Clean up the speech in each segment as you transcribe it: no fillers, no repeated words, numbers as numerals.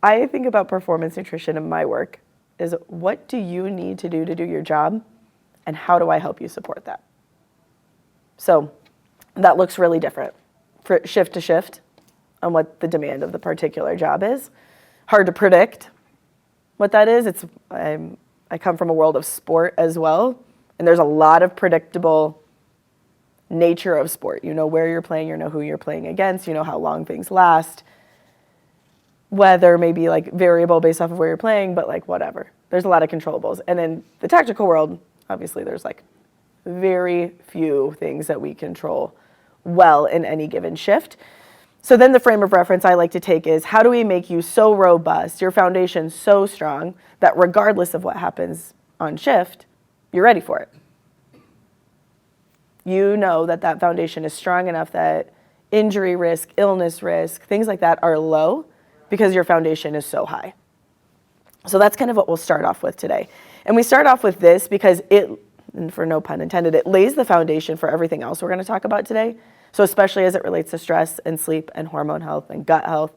I think about performance nutrition in my work is what do you need to do your job, and how do I help you support that? So that looks really different for shift to shift on what the demand of the particular job is. Hard to predict what that is. I come from a world of sport as well, and there's a lot of predictable nature of sport. You know where you're playing, you know who you're playing against, you know how long things last. Weather may be like variable based off of where you're playing, but like whatever. There's a lot of controllables. And in the tactical world, obviously there's like very few things that we control well in any given shift. So then the frame of reference I like to take is how do we make you so robust, your foundation so strong that regardless of what happens on shift, you're ready for it. You know that that foundation is strong enough that injury risk, illness risk, things like that are low because your foundation is so high. So that's kind of what we'll start off with today. And we start off with this because it, and for no pun intended, it lays the foundation for everything else we're going to talk about today. So especially as it relates to stress and sleep and hormone health and gut health,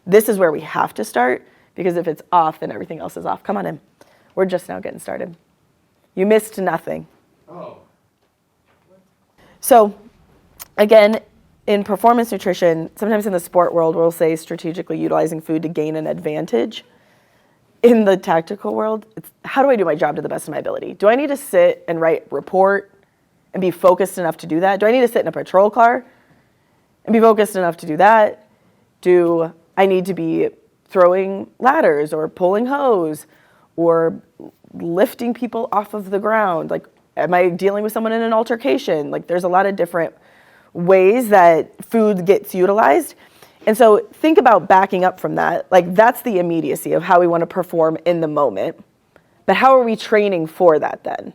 this is where we have to start because if it's off, then everything else is off. Come on in. We're just now getting started. You missed nothing. Oh. So again, in performance nutrition, sometimes in the sport world, we'll say strategically utilizing food to gain an advantage. In the tactical world, it's how do I do my job to the best of my ability? Do I need to sit and write report and be focused enough to do that? Do I need to sit in a patrol car and be focused enough to do that? Do I need to be throwing ladders or pulling hose or lifting people off of the ground? Like, am I dealing with someone in an altercation? Like, there's a lot of different ways that food gets utilized. And so think about backing up from that. Like, that's the immediacy of how we want to perform in the moment. But how are we training for that then?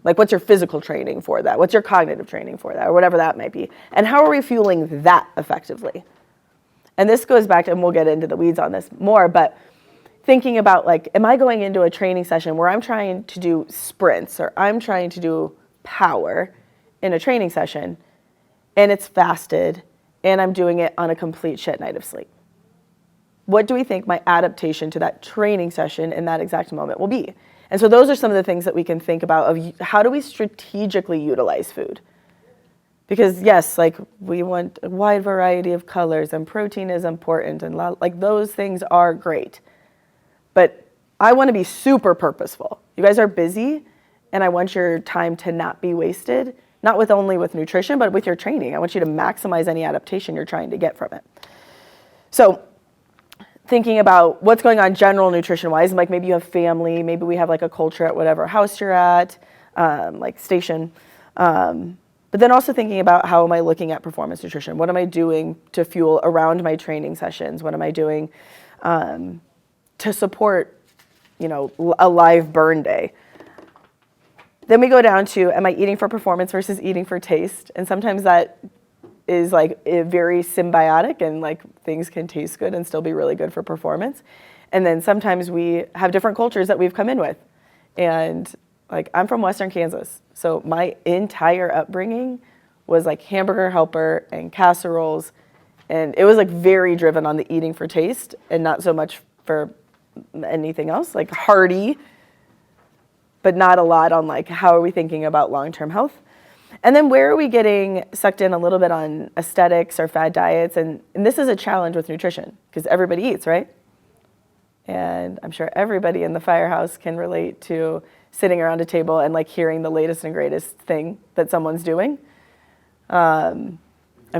Like, what's your physical training for that? What's your cognitive training for that? Or whatever that might be. And how are we fueling that effectively? And this goes back to, and we'll get into the weeds on this more, but thinking about like, am I going into a training session where I'm trying to do sprints or I'm trying to do power in a training session and it's fasted and I'm doing it on a complete shit night of sleep? What do we think my adaptation to that training session in that exact moment will be? And so those are some of the things that we can think about of how do we strategically utilize food? Because yes, like we want a wide variety of colors and protein is important and like those things are great. But I want to be super purposeful. You guys are busy and I want your time to not be wasted, not with only with nutrition, but with your training. I want you to maximize any adaptation you're trying to get from it. So thinking about what's going on general nutrition-wise, like maybe you have family, maybe we have like a culture at whatever house you're at, like station. But then also thinking about how am I looking at performance nutrition? What am I doing to fuel around my training sessions? What am I doing to support, you know, a live burn day? Then we go down to, am I eating for performance versus eating for taste? And sometimes that is like very symbiotic and like things can taste good and still be really good for performance. And then sometimes we have different cultures that we've come in with. And like I'm from Western Kansas. So my entire upbringing was like Hamburger Helper and casseroles. And it was like very driven on the eating for taste and not so much for anything else, like hearty, but not a lot on like how are we thinking about long-term health. And then where are we getting sucked in a little bit on aesthetics or fad diets? And this is a challenge with nutrition because everybody eats, right? And I'm sure everybody in the firehouse can relate to sitting around a table and like hearing the latest and greatest thing that someone's doing. I'm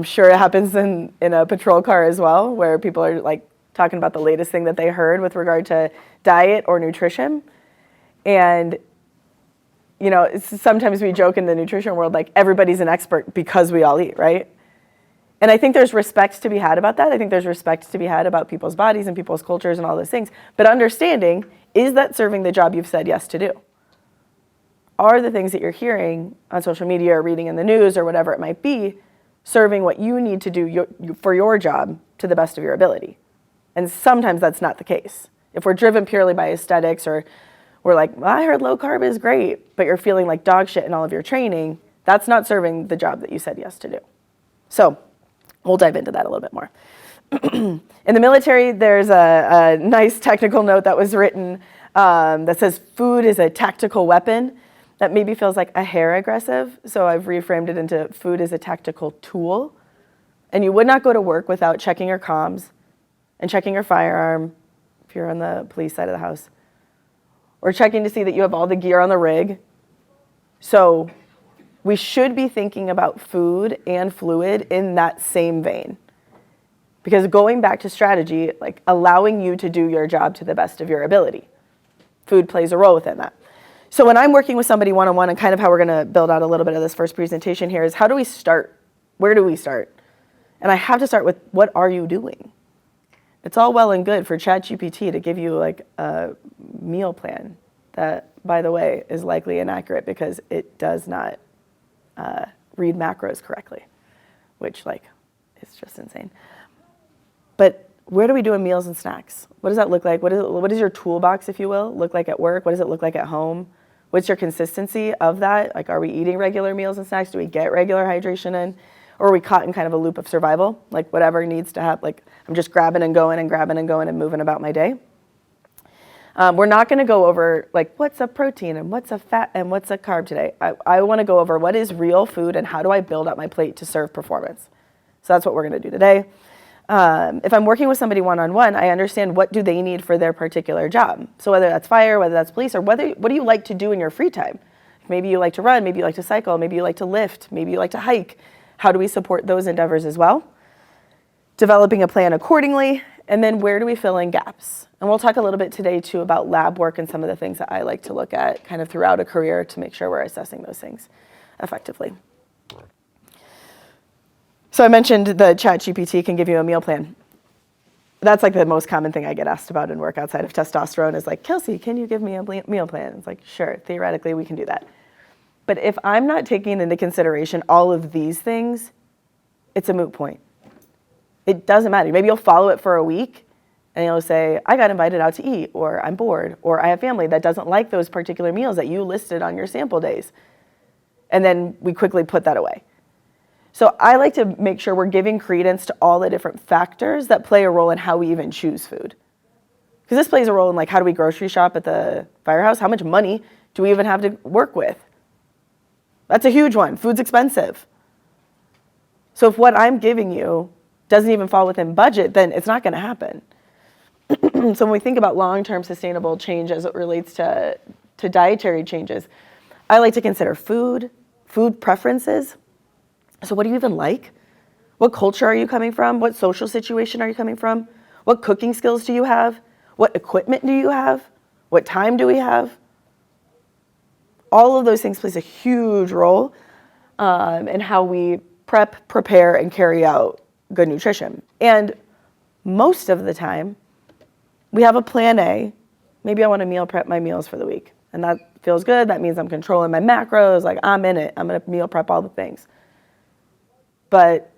sure it happens in a patrol car as well, where people are like talking about the latest thing that they heard with regard to diet or nutrition. And you know, sometimes we joke in the nutrition world, like everybody's an expert because we all eat, right? And I think there's respect to be had about that. I think there's respect to be had about people's bodies and people's cultures and all those things. But understanding, is that serving the job you've said yes to do? Are the things that you're hearing on social media or reading in the news or whatever it might be, serving what you need to do for your job to the best of your ability? And sometimes that's not the case. If we're driven purely by aesthetics or we're like, well, I heard low carb is great, but you're feeling like dog shit in all of your training, that's not serving the job that you said yes to do. So we'll dive into that a little bit more. In the military, there's a nice technical note that was written that says food is a tactical weapon. That maybe feels like a hair aggressive, so I've reframed it into food is a tactical tool. And you would not go to work without checking your comms and checking your firearm, if you're on the police side of the house, or checking to see that you have all the gear on the rig. So we should be thinking about food and fluid in that same vein. Because going back to strategy, like allowing you to do your job to the best of your ability, food plays a role within that. So when I'm working with somebody one-on-one, and kind of how we're going to build out a little bit of this first presentation here is how do we start? Where do we start? And I have to start with, what are you doing? It's all well and good for ChatGPT to give you like a meal plan that, by the way, is likely inaccurate because it does not read macros correctly, which like is just insane. But where do we do in meals and snacks? What does that look like? What is your toolbox, if you will, look like at work? What does it look like at home? What's your consistency of that? Like, are we eating regular meals and snacks? Do we get regular hydration in? Or are we caught in kind of a loop of survival? Like whatever needs to happen, like I'm just grabbing and going and moving about my day. We're not gonna go over like what's a protein and what's a fat and what's a carb today. I wanna go over what is real food and how do I build up my plate to serve performance. So that's what we're gonna do today. If I'm working with somebody one-on-one, I understand what do they need for their particular job. So whether that's fire, whether that's police, or what do you like to do in your free time? Maybe you like to run, maybe you like to cycle, maybe you like to lift, maybe you like to hike. How do we support those endeavors as well? Developing a plan accordingly, and then where do we fill in gaps? And we'll talk a little bit today too about lab work and some of the things that I like to look at kind of throughout a career to make sure we're assessing those things effectively. So I mentioned the ChatGPT can give you a meal plan. That's like the most common thing I get asked about in work outside of testosterone is like, Kelsey, can you give me a meal plan? It's like, sure, theoretically we can do that. But if I'm not taking into consideration all of these things, it's a moot point. It doesn't matter. Maybe you'll follow it for a week and you'll say, I got invited out to eat, or I'm bored, or I have family that doesn't like those particular meals that you listed on your sample days. And then we quickly put that away. So I like to make sure we're giving credence to all the different factors that play a role in how we even choose food. Because this plays a role in like how do we grocery shop at the firehouse? How much money do we even have to work with? That's a huge one. Food's expensive. So if what I'm giving you doesn't even fall within budget, then it's not going to happen. So when we think about long-term sustainable change as it relates to dietary changes, I like to consider food preferences. So what do you even like? What culture are you coming from? What social situation are you coming from? What cooking skills do you have? What equipment do you have? What time do we have? All of those things plays a huge role in how we prep, prepare, and carry out good nutrition. And most of the time, we have a plan A. Maybe I want to meal prep my meals for the week. And that feels good. That means I'm controlling my macros. Like, I'm in it. I'm going to meal prep all the things. But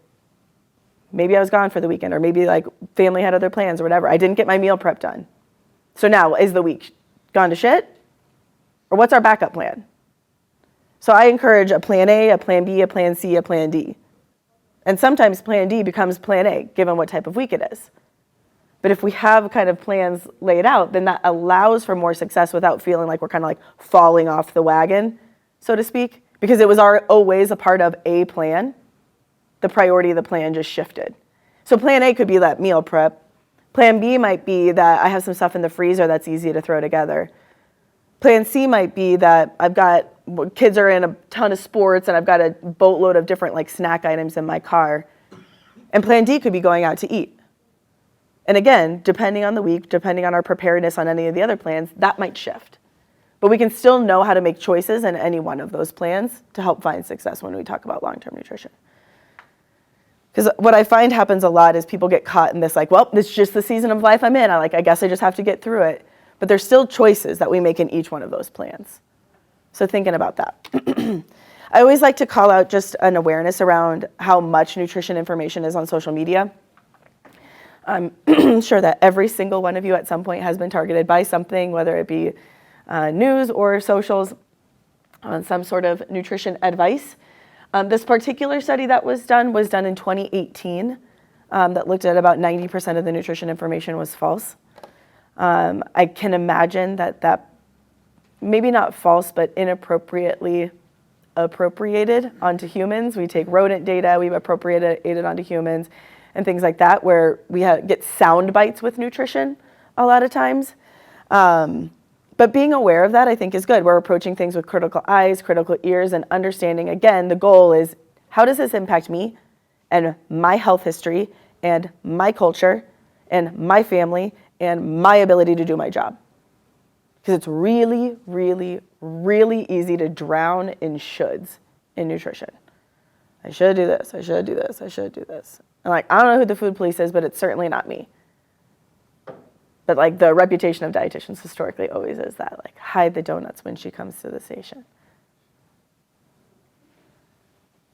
maybe I was gone for the weekend, or maybe like family had other plans or whatever. I didn't get my meal prep done. So now, is the week gone to shit? Or what's our backup plan? So I encourage a plan A, a plan B, a plan C, a plan D. And sometimes plan D becomes plan A, given what type of week it is. But if we have kind of plans laid out, then that allows for more success without feeling like we're kind of like falling off the wagon, so to speak, because it was always a part of a plan. The priority of the plan just shifted. So plan A could be that meal prep. Plan B might be that I have some stuff in the freezer that's easy to throw together. Plan C might be that I've got, kids are in a ton of sports and I've got a boatload of different like snack items in my car. And plan D could be going out to eat. And again, depending on the week, depending on our preparedness on any of the other plans, that might shift. But we can still know how to make choices in any one of those plans to help find success when we talk about long-term nutrition. Because what I find happens a lot is people get caught in this like, well, it's just the season of life I'm in. I guess I just have to get through it. But there's still choices that we make in each one of those plans. So thinking about that. I always like to call out just an awareness around how much nutrition information is on social media. I'm sure that every single one of you at some point has been targeted by something, whether it be news or socials, on some sort of nutrition advice. This particular study that was done in 2018. that looked at about 90% of the nutrition information was false. I can imagine that maybe not false, but inappropriately appropriated onto humans. We take rodent data, we appropriate it onto humans, and things like that, where we get sound bites with nutrition a lot of times. But being aware of that, I think, is good. We're approaching things with critical eyes, critical ears, and understanding, again, the goal is, how does this impact me and my health history and my culture and my family and my ability to do my job? Because it's really, really, really easy to drown in shoulds in nutrition. I should do this, I should do this, I should do this. And I don't know who the food police is, but it's certainly not me. But the reputation of dietitians historically always is that, hide the donuts when she comes to the station.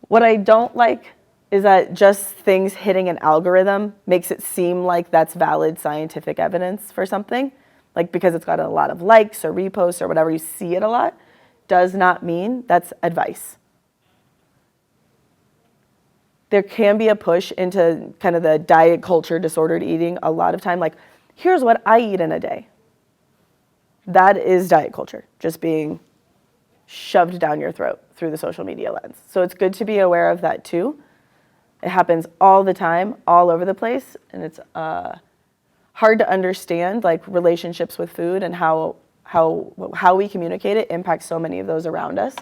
What I don't like is that just things hitting an algorithm makes it seem like that's valid scientific evidence for something. Because it's got a lot of likes or reposts or whatever, you see it a lot, does not mean that's advice. There can be a push into kind of the diet culture, disordered eating a lot of time. Here's what I eat in a day. That is diet culture, just being shoved down your throat through the social media lens. So it's good to be aware of that too. It happens all the time, all over the place, and it's hard to understand, relationships with food and how we communicate it impacts so many of those around us.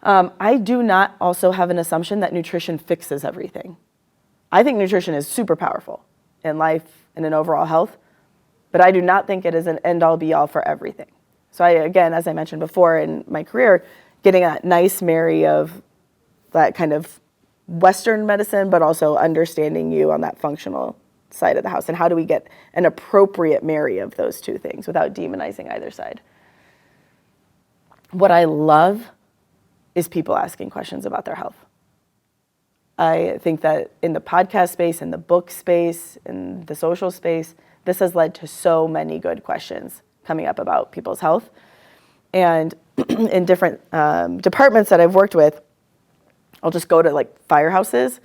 I do not also have an assumption that nutrition fixes everything. I think nutrition is super powerful in life and in overall health, but I do not think it is an end-all be-all for everything. So again, as I mentioned before in my career, getting that nice marry of that kind of Western medicine, but also understanding you on that functional side of the house, and how do we get an appropriate marry of those two things without demonizing either side. What I love is people asking questions about their health. I think that in the podcast space, in the book space, in the social space, this has led to so many good questions coming up about people's health. And in different departments that I've worked with, I'll just go to firehouses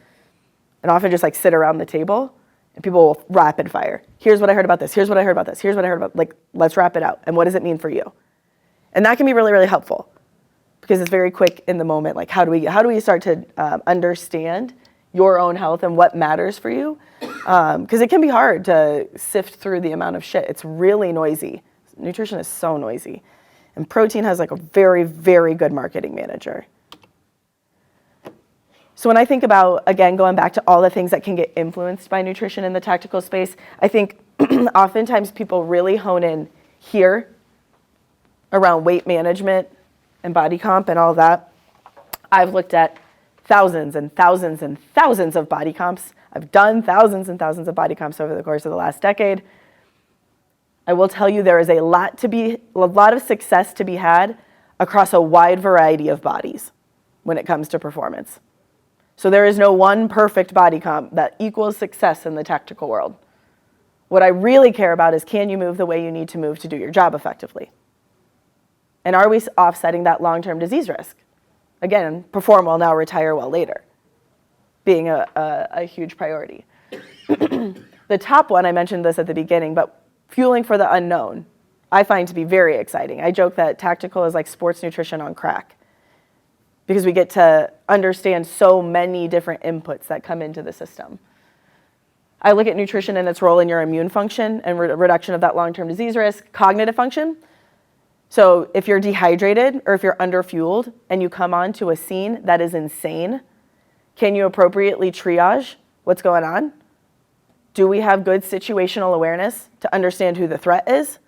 and often just sit around the table, and people will rapid fire. Here's what I heard about this. Here's what I heard about this. Here's what I heard about. Let's wrap it out. And what does it mean for you? And that can be really, really helpful because it's very quick in the moment. How do we start to understand your own health and what matters for you? Because it can be hard to sift through the amount of shit. It's really noisy. Nutrition is so noisy. And protein has a very, very good marketing manager. So when I think about, again, going back to all the things that can get influenced by nutrition in the tactical space, I think oftentimes people really hone in here around weight management and body comp and all that. I've looked at thousands and thousands and thousands of body comps. I've done thousands and thousands of body comps over the course of the last decade. I will tell you there is a lot of success to be had across a wide variety of bodies when it comes to performance. So there is no one perfect body comp that equals success in the tactical world. What I really care about is, can you move the way you need to move to do your job effectively? And are we offsetting that long-term disease risk? Again, perform well now, retire well later, being a huge priority. The top one, I mentioned this at the beginning, but fueling for the unknown, I find to be very exciting. I joke that tactical is like sports nutrition on crack, because we get to understand so many different inputs that come into the system. I look at nutrition and its role in your immune function and reduction of that long-term disease risk, cognitive function. So if you're dehydrated or if you're underfueled and you come onto a scene that is insane, can you appropriately triage what's going on? Do we have good situational awareness to understand who the threat is?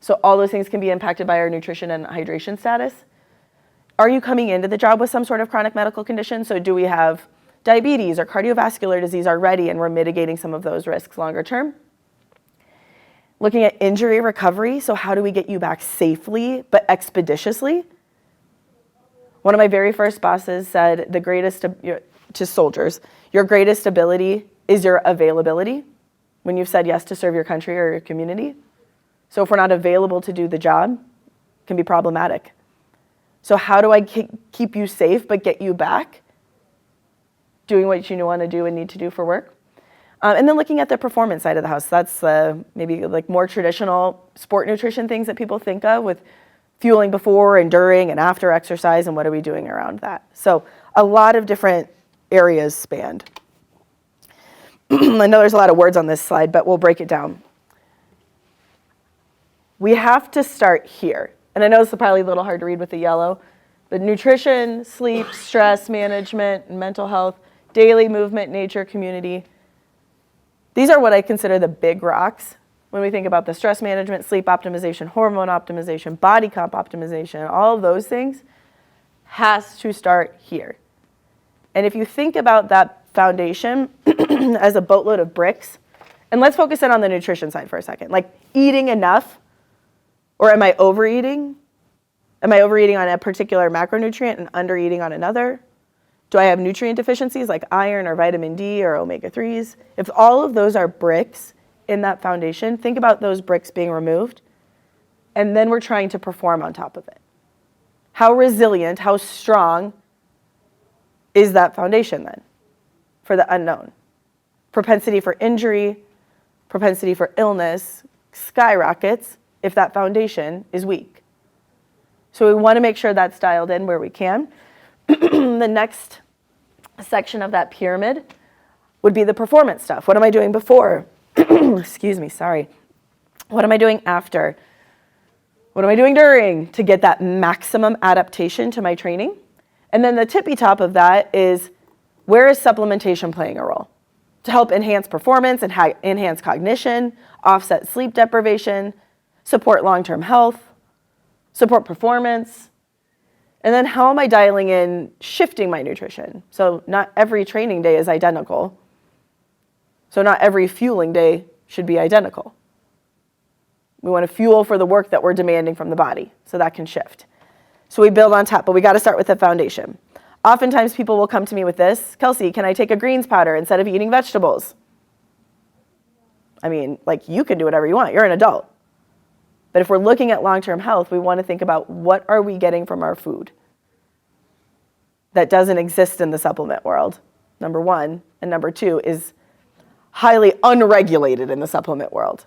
So all those things can be impacted by our nutrition and hydration status. Are you coming into the job with some sort of chronic medical condition? So do we have diabetes or cardiovascular disease already, and we're mitigating some of those risks longer term? Looking at injury recovery, so how do we get you back safely but expeditiously? One of my very first bosses said to soldiers, your greatest ability is your availability when you've said yes to serve your country or your community. So if we're not available to do the job, it can be problematic. So how do I keep you safe but get you back? doing what you want to do and need to do for work. And then looking at the performance side of the house. That's maybe like more traditional sport nutrition things that people think of with fueling before and during and after exercise, and what are we doing around that. So a lot of different areas spanned. I know there's a lot of words on this slide, but we'll break it down. We have to start here. And I know this is probably a little hard to read with the yellow, but nutrition, sleep, stress management, and mental health, daily movement, nature, community. These are what I consider the big rocks when we think about the stress management, sleep optimization, hormone optimization, body comp optimization, all of those things has to start here. And if you think about that foundation as a boatload of bricks, and let's focus in on the nutrition side for a second, like eating enough, or am I overeating? Am I overeating on a particular macronutrient and undereating on another? Do I have nutrient deficiencies like iron or vitamin D or omega-3s? If all of those are bricks in that foundation, think about those bricks being removed, and then we're trying to perform on top of it. How resilient, how strong is that foundation then for the unknown? Propensity for injury, propensity for illness skyrockets if that foundation is weak. So we want to make sure that's dialed in where we can. The next section of that pyramid would be the performance stuff. What am I doing before? Excuse me, sorry. What am I doing after? What am I doing during to get that maximum adaptation to my training? And then the tippy top of that is, where is supplementation playing a role? To help enhance performance and enhance cognition, offset sleep deprivation, support long-term health, support performance. And then how am I dialing in shifting my nutrition? So not every training day is identical. So not every fueling day should be identical. We want to fuel for the work that we're demanding from the body, so that can shift. So we build on top, but we got to start with the foundation. Oftentimes people will come to me with this, Kelsey, can I take a greens powder instead of eating vegetables? I mean, like, you can do whatever you want. You're an adult. But if we're looking at long-term health, we want to think about what are we getting from our food that doesn't exist in the supplement world, number one. And number two is highly unregulated in the supplement world.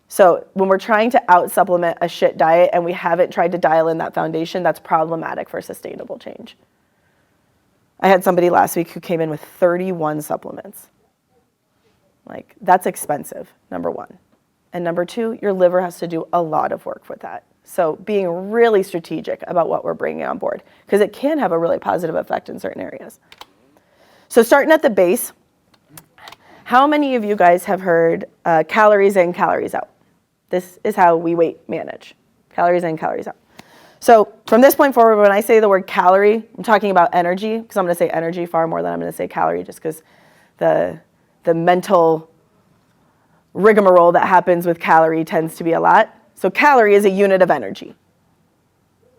So when we're trying to out-supplement a shit diet and we haven't tried to dial in that foundation, that's problematic for sustainable change. I had somebody last week who came in with 31 supplements. Like, that's expensive, number one. And number two, your liver has to do a lot of work with that. So being really strategic about what we're bringing on board, because it can have a really positive effect in certain areas. So starting at the base, how many of you guys have heard calories in, calories out? This is how we weight manage, calories in, calories out. So from this point forward, when I say the word calorie, I'm talking about energy, because I'm going to say energy far more than I'm going to say calorie, just because the mental rigmarole that happens with calorie tends to be a lot. So calorie is a unit of energy.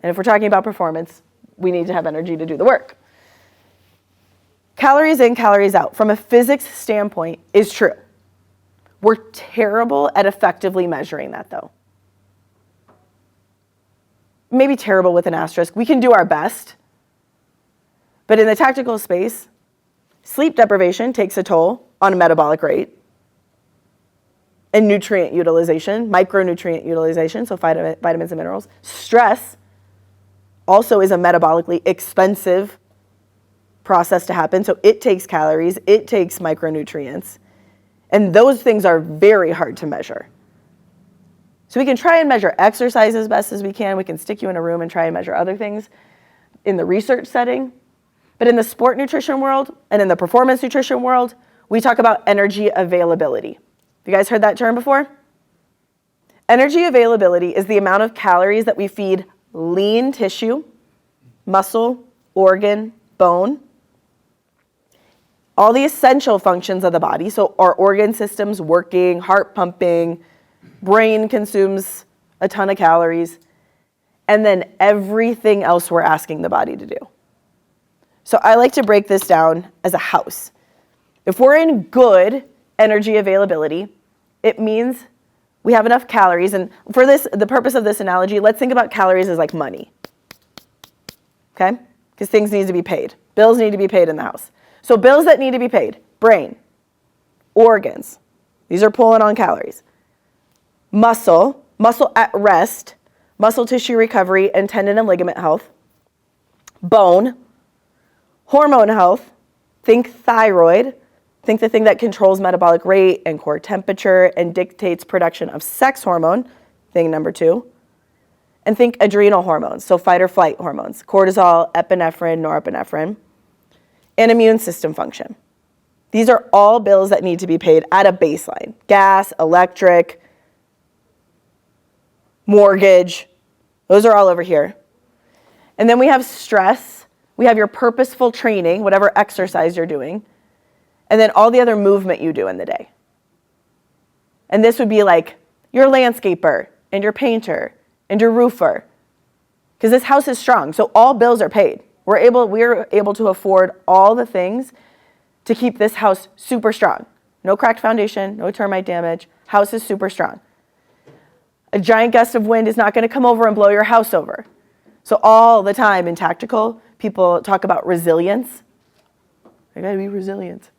And if we're talking about performance, we need to have energy to do the work. Calories in, calories out, from a physics standpoint, is true. We're terrible at effectively measuring that, though. Maybe terrible with an asterisk. We can do our best. But in the tactical space, sleep deprivation takes a toll on a metabolic rate. And nutrient utilization, micronutrient utilization, so vitamins and minerals. Stress also is a metabolically expensive process to happen. So it takes calories, it takes micronutrients. And those things are very hard to measure. So we can try and measure exercise as best as we can. We can stick you in a room and try and measure other things in the research setting. But in the sport nutrition world and in the performance nutrition world, we talk about energy availability. Have you guys heard that term before? Energy availability is the amount of calories that we feed lean tissue, muscle, organ, bone, all the essential functions of the body. So our organ system's working, heart pumping, brain consumes a ton of calories, and then everything else we're asking the body to do. So I like to break this down as a house. If we're in good energy availability, it means we have enough calories. And for this, the purpose of this analogy, let's think about calories as like money. Okay? Because things need to be paid. Bills need to be paid in the house. So bills that need to be paid: brain, organs. These are pulling on calories. Muscle at rest, muscle tissue recovery, and tendon and ligament health. Bone, hormone health. Think thyroid. Think the thing that controls metabolic rate and core temperature and dictates production of sex hormone, thing number 2. And think adrenal hormones, so fight or flight hormones, cortisol, epinephrine, norepinephrine, and immune system function. These are all bills that need to be paid at a baseline: gas, electric, mortgage. Those are all over here. And then we have stress. We have your purposeful training, whatever exercise you're doing, and then all the other movement you do in the day. And this would be like your landscaper and your painter and your roofer, because this house is strong, so all bills are paid. We're able to afford all the things to keep this house super strong. No cracked foundation, no termite damage. House is super strong. A giant gust of wind is not going to come over and blow your house over. So all the time in tactical, people talk about resilience. I gotta be resilient.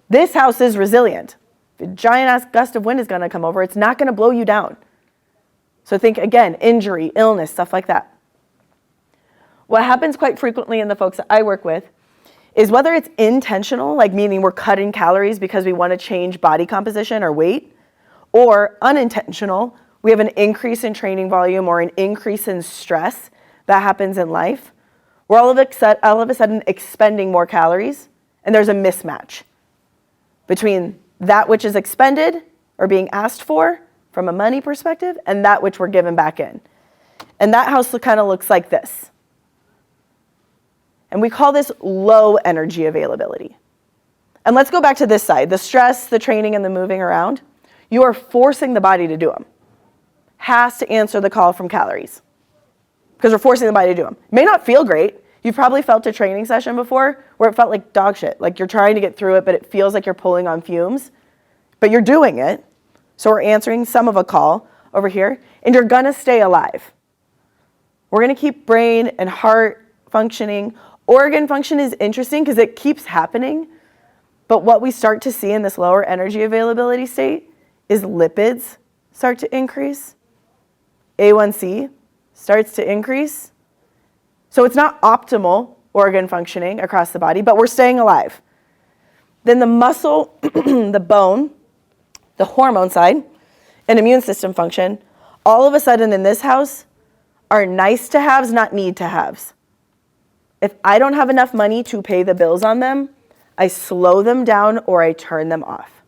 This house is resilient. If a giant ass gust of wind is going to come over, it's not going to blow you down. So think again, injury, illness, stuff like that. What happens quite frequently in the folks that I work with is whether it's intentional, like meaning we're cutting calories because we want to change body composition or weight, or unintentional, we have an increase in training volume or an increase in stress that happens in life. We're all of a sudden expending more calories, and there's a mismatch between that which is expended or being asked for from a money perspective and that which we're given back in. And that house kind of looks like this. And we call this low energy availability. And let's go back to this side, the stress, the training, and the moving around. You are forcing the body to do them. Has to answer the call from calories, because we're forcing the body to do them. It may not feel great. You've probably felt a training session before where it felt like dog shit, like you're trying to get through it, but it feels like you're pulling on fumes, but you're doing it. So we're answering some of a call over here, and you're gonna stay alive. We're gonna keep brain and heart functioning. Organ function is interesting because it keeps happening, but what we start to see in this lower energy availability state is lipids start to increase. A1C starts to increase. So it's not optimal organ functioning across the body, but we're staying alive. Then the muscle, the bone, the hormone side, and immune system function, all of a sudden in this house are nice to haves, not need to haves. If I don't have enough money to pay the bills on them, I slow them down or I turn them off.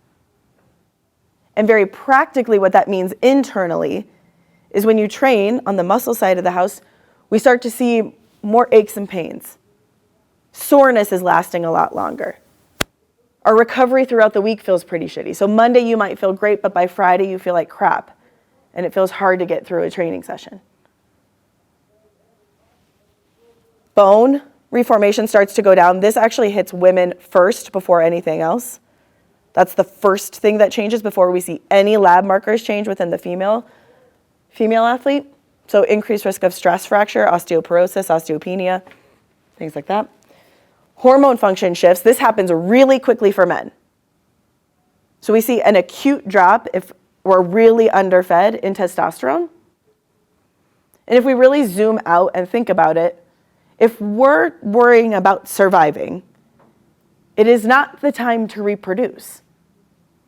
And very practically what that means internally is when you train on the muscle side of the house, we start to see more aches and pains. Soreness is lasting a lot longer. Our recovery throughout the week feels pretty shitty. So Monday you might feel great, but by Friday you feel like crap. And it feels hard to get through a training session. Bone reformation starts to go down. This actually hits women first before anything else. That's the first thing that changes before we see any lab markers change within the female athlete. So increased risk of stress fracture, osteoporosis, osteopenia, things like that. Hormone function shifts. This happens really quickly for men. So we see an acute drop if we're really underfed in testosterone. And if we really zoom out and think about it, if we're worrying about surviving, it is not the time to reproduce.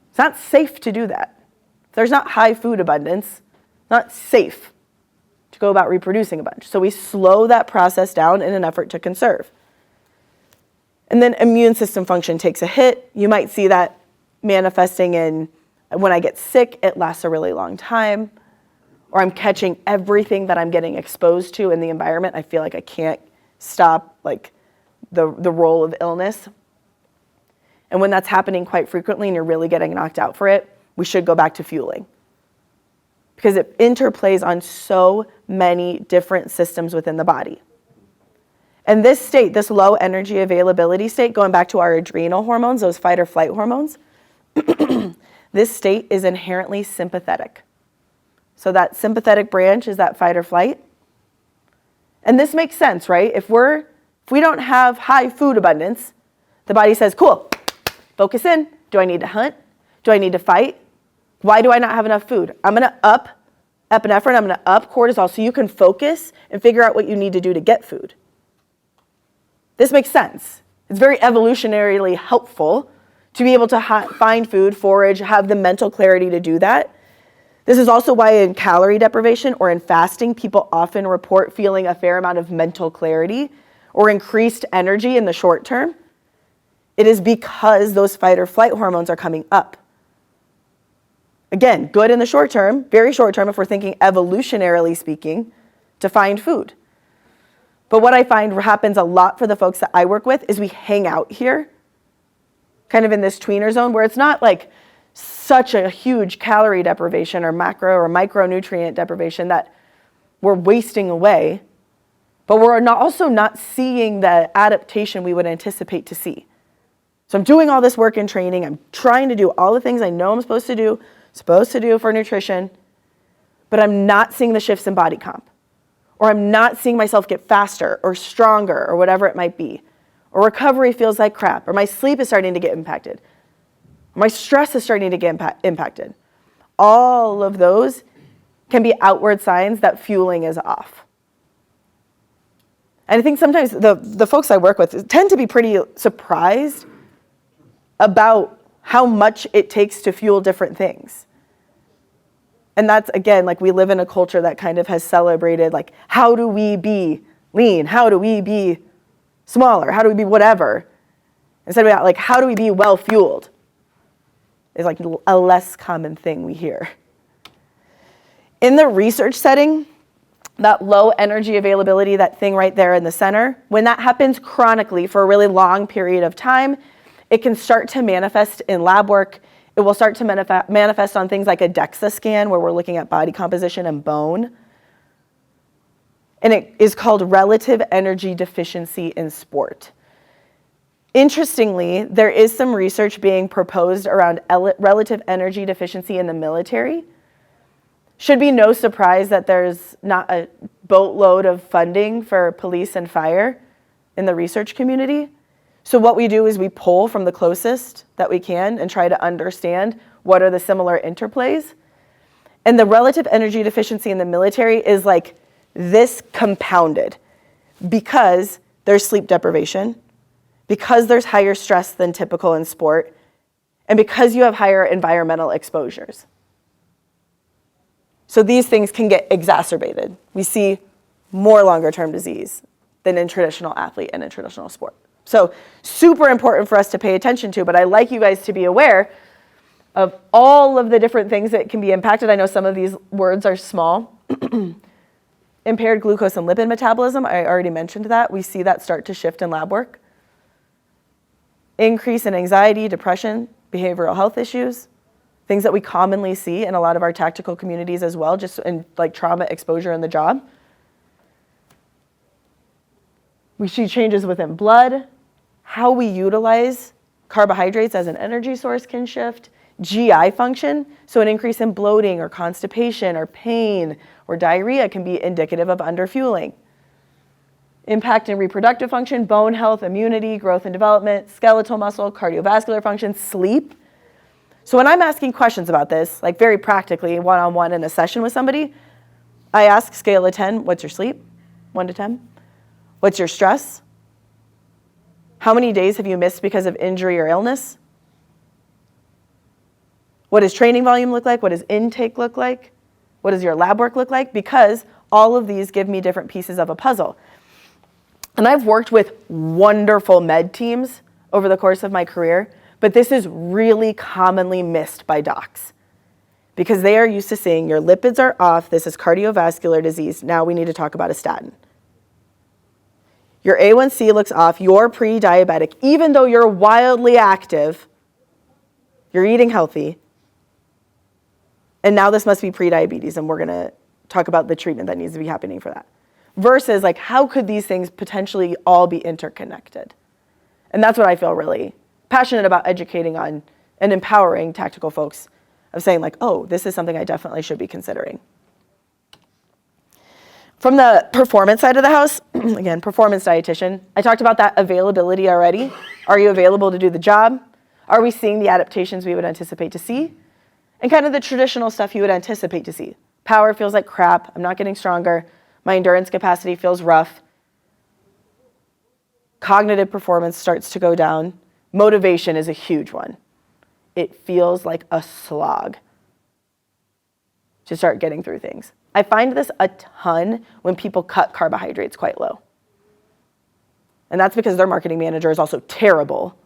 It's not safe to do that. If there's not high food abundance, it's not safe to go about reproducing a bunch. So we slow that process down in an effort to conserve. And then immune system function takes a hit. You might see that manifesting in when I get sick, it lasts a really long time, or I'm catching everything that I'm getting exposed to in the environment. I feel like I can't stop like the role of illness. And when that's happening quite frequently and you're really getting knocked out for it, we should go back to fueling, because it interplays on so many different systems within the body. And this state, this low energy availability state, going back to our adrenal hormones, those fight or flight hormones, this state is inherently sympathetic. So that sympathetic branch is that fight or flight. And this makes sense, right? If we're If we don't have high food abundance, the body says, cool, focus in. Do I need to hunt? Do I need to fight? Why do I not have enough food? I'm going to up epinephrine, I'm going to up cortisol so you can focus and figure out what you need to do to get food. This makes sense. It's very evolutionarily helpful to be able to find food, forage, have the mental clarity to do that. This is also why in calorie deprivation or in fasting, people often report feeling a fair amount of mental clarity or increased energy in the short term. It is because those fight or flight hormones are coming up. Again, good in the short term, very short term if we're thinking evolutionarily speaking, to find food. But what I find happens a lot for the folks that I work with is we hang out here, kind of in this tweener zone where it's not like such a huge calorie deprivation or macro or micronutrient deprivation that we're wasting away, but we're also not seeing the adaptation we would anticipate to see. So I'm doing all this work in training. I'm trying to do all the things I know I'm supposed to do for nutrition, but I'm not seeing the shifts in body comp. Or I'm not seeing myself get faster or stronger or whatever it might be. Or recovery feels like crap. Or my sleep is starting to get impacted. Or my stress is starting to get impacted. All of those can be outward signs that fueling is off. And I think sometimes the folks I work with tend to be pretty surprised about how much it takes to fuel different things. And that's, again, like we live in a culture that kind of has celebrated, like, how do we be lean? How do we be smaller? How do we be whatever? Instead of like, how do we be well-fueled? Is like a less common thing we hear. In the research setting, that low energy availability, that thing right there in the center, when that happens chronically for a really long period of time, it can start to manifest in lab work. It will start to manifest on things like a DEXA scan, where we're looking at body composition and bone. And it is called relative energy deficiency in sport. Interestingly, there is some research being proposed around relative energy deficiency in the military. Should be no surprise that there's not a boatload of funding for police and fire in the research community. So what we do is we pull from the closest that we can and try to understand what are the similar interplays. And the relative energy deficiency in the military is like this compounded because there's sleep deprivation, because there's higher stress than typical in sport, and because you have higher environmental exposures. So these things can get exacerbated. We see more longer-term disease than in traditional athlete and in traditional sport. So super important for us to pay attention to, but I'd like you guys to be aware of all of the different things that can be impacted. I know some of these words are small. Impaired glucose and lipid metabolism, I already mentioned that. We see that start to shift in lab work. Increase in anxiety, depression, behavioral health issues, things that we commonly see in a lot of our tactical communities as well, just in like trauma exposure in the job. We see changes within blood. How we utilize carbohydrates as an energy source can shift. GI function, so an increase in bloating or constipation or pain or diarrhea can be indicative of underfueling. Impact in reproductive function, bone health, immunity, growth and development, skeletal muscle, cardiovascular function, sleep. So when I'm asking questions about this, like very practically, one-on-one in a session with somebody, I ask scale of 10, what's your sleep? 1 to 10. What's your stress? How many days have you missed because of injury or illness? What does training volume look like? What does intake look like? What does your lab work look like? Because all of these give me different pieces of a puzzle. And I've worked with wonderful med teams over the course of my career, but this is really commonly missed by docs because they are used to saying your lipids are off, this is cardiovascular disease, now we need to talk about a statin. Your A1C looks off, you're pre-diabetic, even though you're wildly active, you're eating healthy, and now this must be pre-diabetes, and we're gonna talk about the treatment that needs to be happening for that. Versus like, how could these things potentially all be interconnected? And that's what I feel really passionate about educating on and empowering tactical folks of saying like, oh, this is something I definitely should be considering. From the performance side of the house, again, performance dietitian, I talked about that availability already. Are you available to do the job? Are we seeing the adaptations we would anticipate to see? And kind of the traditional stuff you would anticipate to see. Power feels like crap. I'm not getting stronger. My endurance capacity feels rough. Cognitive performance starts to go down. Motivation is a huge one. It feels like a slog to start getting through things. I find this a ton when people cut carbohydrates quite low. And that's because their marketing manager is also terrible.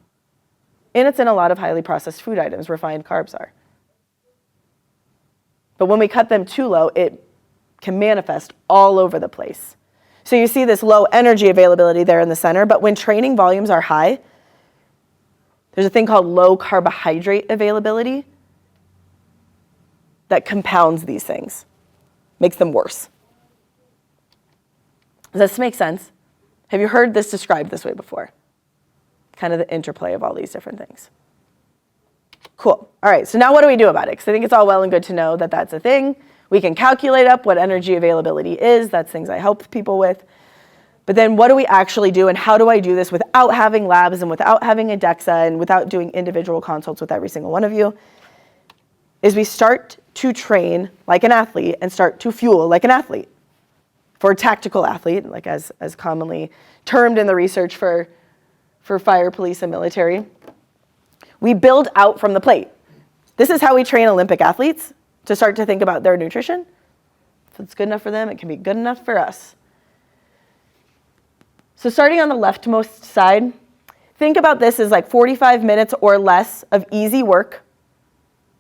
And it's in a lot of highly processed food items, refined carbs are. But when we cut them too low, it can manifest all over the place. So you see this low energy availability there in the center, but when training volumes are high, there's a thing called low carbohydrate availability that compounds these things, makes them worse. Does this make sense? Have you heard this described this way before? Kind of the interplay of all these different things. Cool. All right, so now what do we do about it? Because I think it's all well and good to know that that's a thing. We can calculate up what energy availability is. That's things I help people with. But then what do we actually do, and how do I do this without having labs and without having a DEXA and without doing individual consults with every single one of you? Is we start to train like an athlete and start to fuel like an athlete. For a tactical athlete, like as commonly termed in the research for fire, police, and military, we build out from the plate. This is how we train Olympic athletes to start to think about their nutrition. If it's good enough for them, it can be good enough for us. So starting on the leftmost side, think about this as like 45 minutes or less of easy work,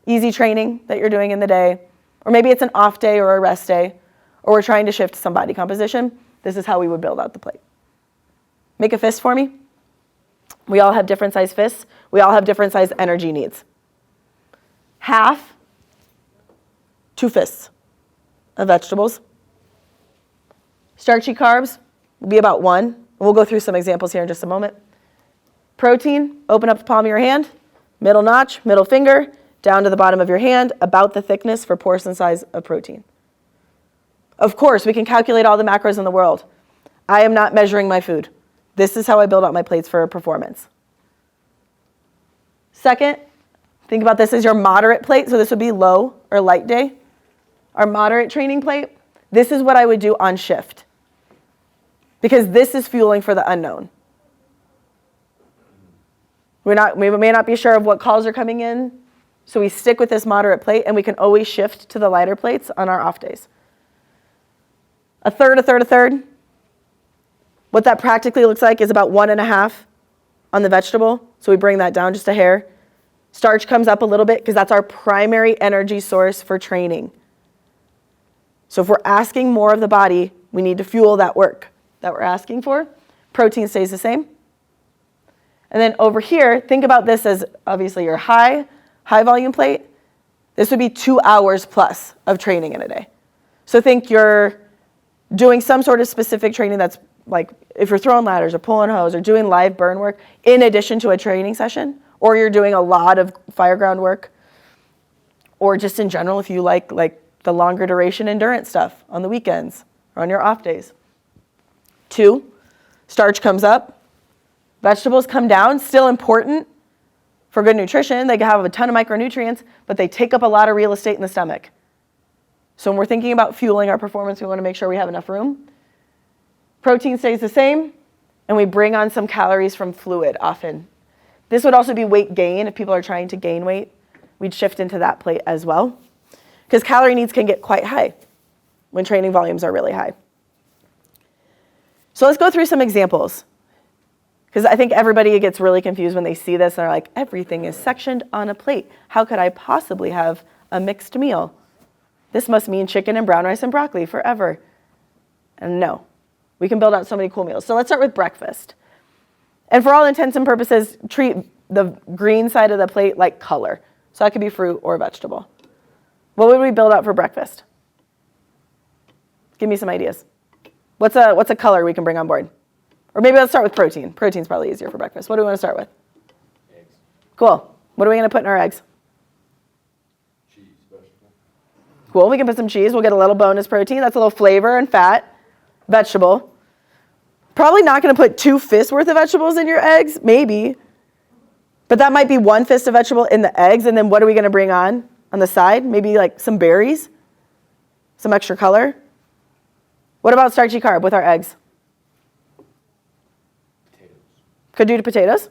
easy training that you're doing in the day, or maybe it's an off day or a rest day, or we're trying to shift some body composition. This is how we would build out the plate. Make a fist for me. We all have different size fists. We all have different size energy needs. Half, 2 fists of vegetables. Starchy carbs will be about 1. We'll go through some examples here in just a moment. Protein, open up the palm of your hand, middle notch, middle finger, down to the bottom of your hand, about the thickness for portion size of protein. Of course, we can calculate all the macros in the world. I am not measuring my food. This is how I build out my plates for performance. Second, think about this as your moderate plate. So this would be low or light day. Our moderate training plate, this is what I would do on shift. Because this is fueling for the unknown. We may not be sure of what calls are coming in, so we stick with this moderate plate, and we can always shift to the lighter plates on our off days. A third, a third, a third. What that practically looks like is about 1.5 on the vegetable, so we bring that down just a hair. Starch comes up a little bit because that's our primary energy source for training. So if we're asking more of the body, we need to fuel that work that we're asking for. Protein stays the same. And then over here, think about this as obviously your high volume plate. This would be 2 hours plus of training in a day. So think you're doing some sort of specific training that's like if you're throwing ladders or pulling hose or doing live burn work in addition to a training session, or you're doing a lot of fireground work, or just in general if you like the longer duration endurance stuff on the weekends or on your off days. 2, starch comes up, vegetables come down, still important for good nutrition. They have a ton of micronutrients, but they take up a lot of real estate in the stomach. So when we're thinking about fueling our performance, we want to make sure we have enough room. Protein stays the same, and we bring on some calories from fluid often. This would also be weight gain. If people are trying to gain weight, we'd shift into that plate as well, because calorie needs can get quite high when training volumes are really high. So let's go through some examples, because I think everybody gets really confused when they see this and they're like, everything is sectioned on a plate. How could I possibly have a mixed meal? This must mean chicken and brown rice and broccoli forever. And no, we can build out so many cool meals. So let's start with breakfast. And for all intents and purposes, treat the green side of the plate like color. So that could be fruit or vegetable. What would we build out for breakfast? Give me some ideas. What's a color we can bring on board? Or maybe let's start with protein. Protein's probably easier for breakfast. What do we want to start with? Eggs. Cool. What are we going to put in our eggs? Cheese, vegetable. Cool. We can put some cheese. We'll get a little bonus protein. That's a little flavor and fat. vegetable. Probably not going to put 2 fists worth of vegetables in your eggs, maybe. But that might be 1 fist of vegetable in the eggs, and then what are we going to bring on the side? Maybe like some berries, some extra color. What about starchy carb with our eggs? Potatoes. Could do potatoes.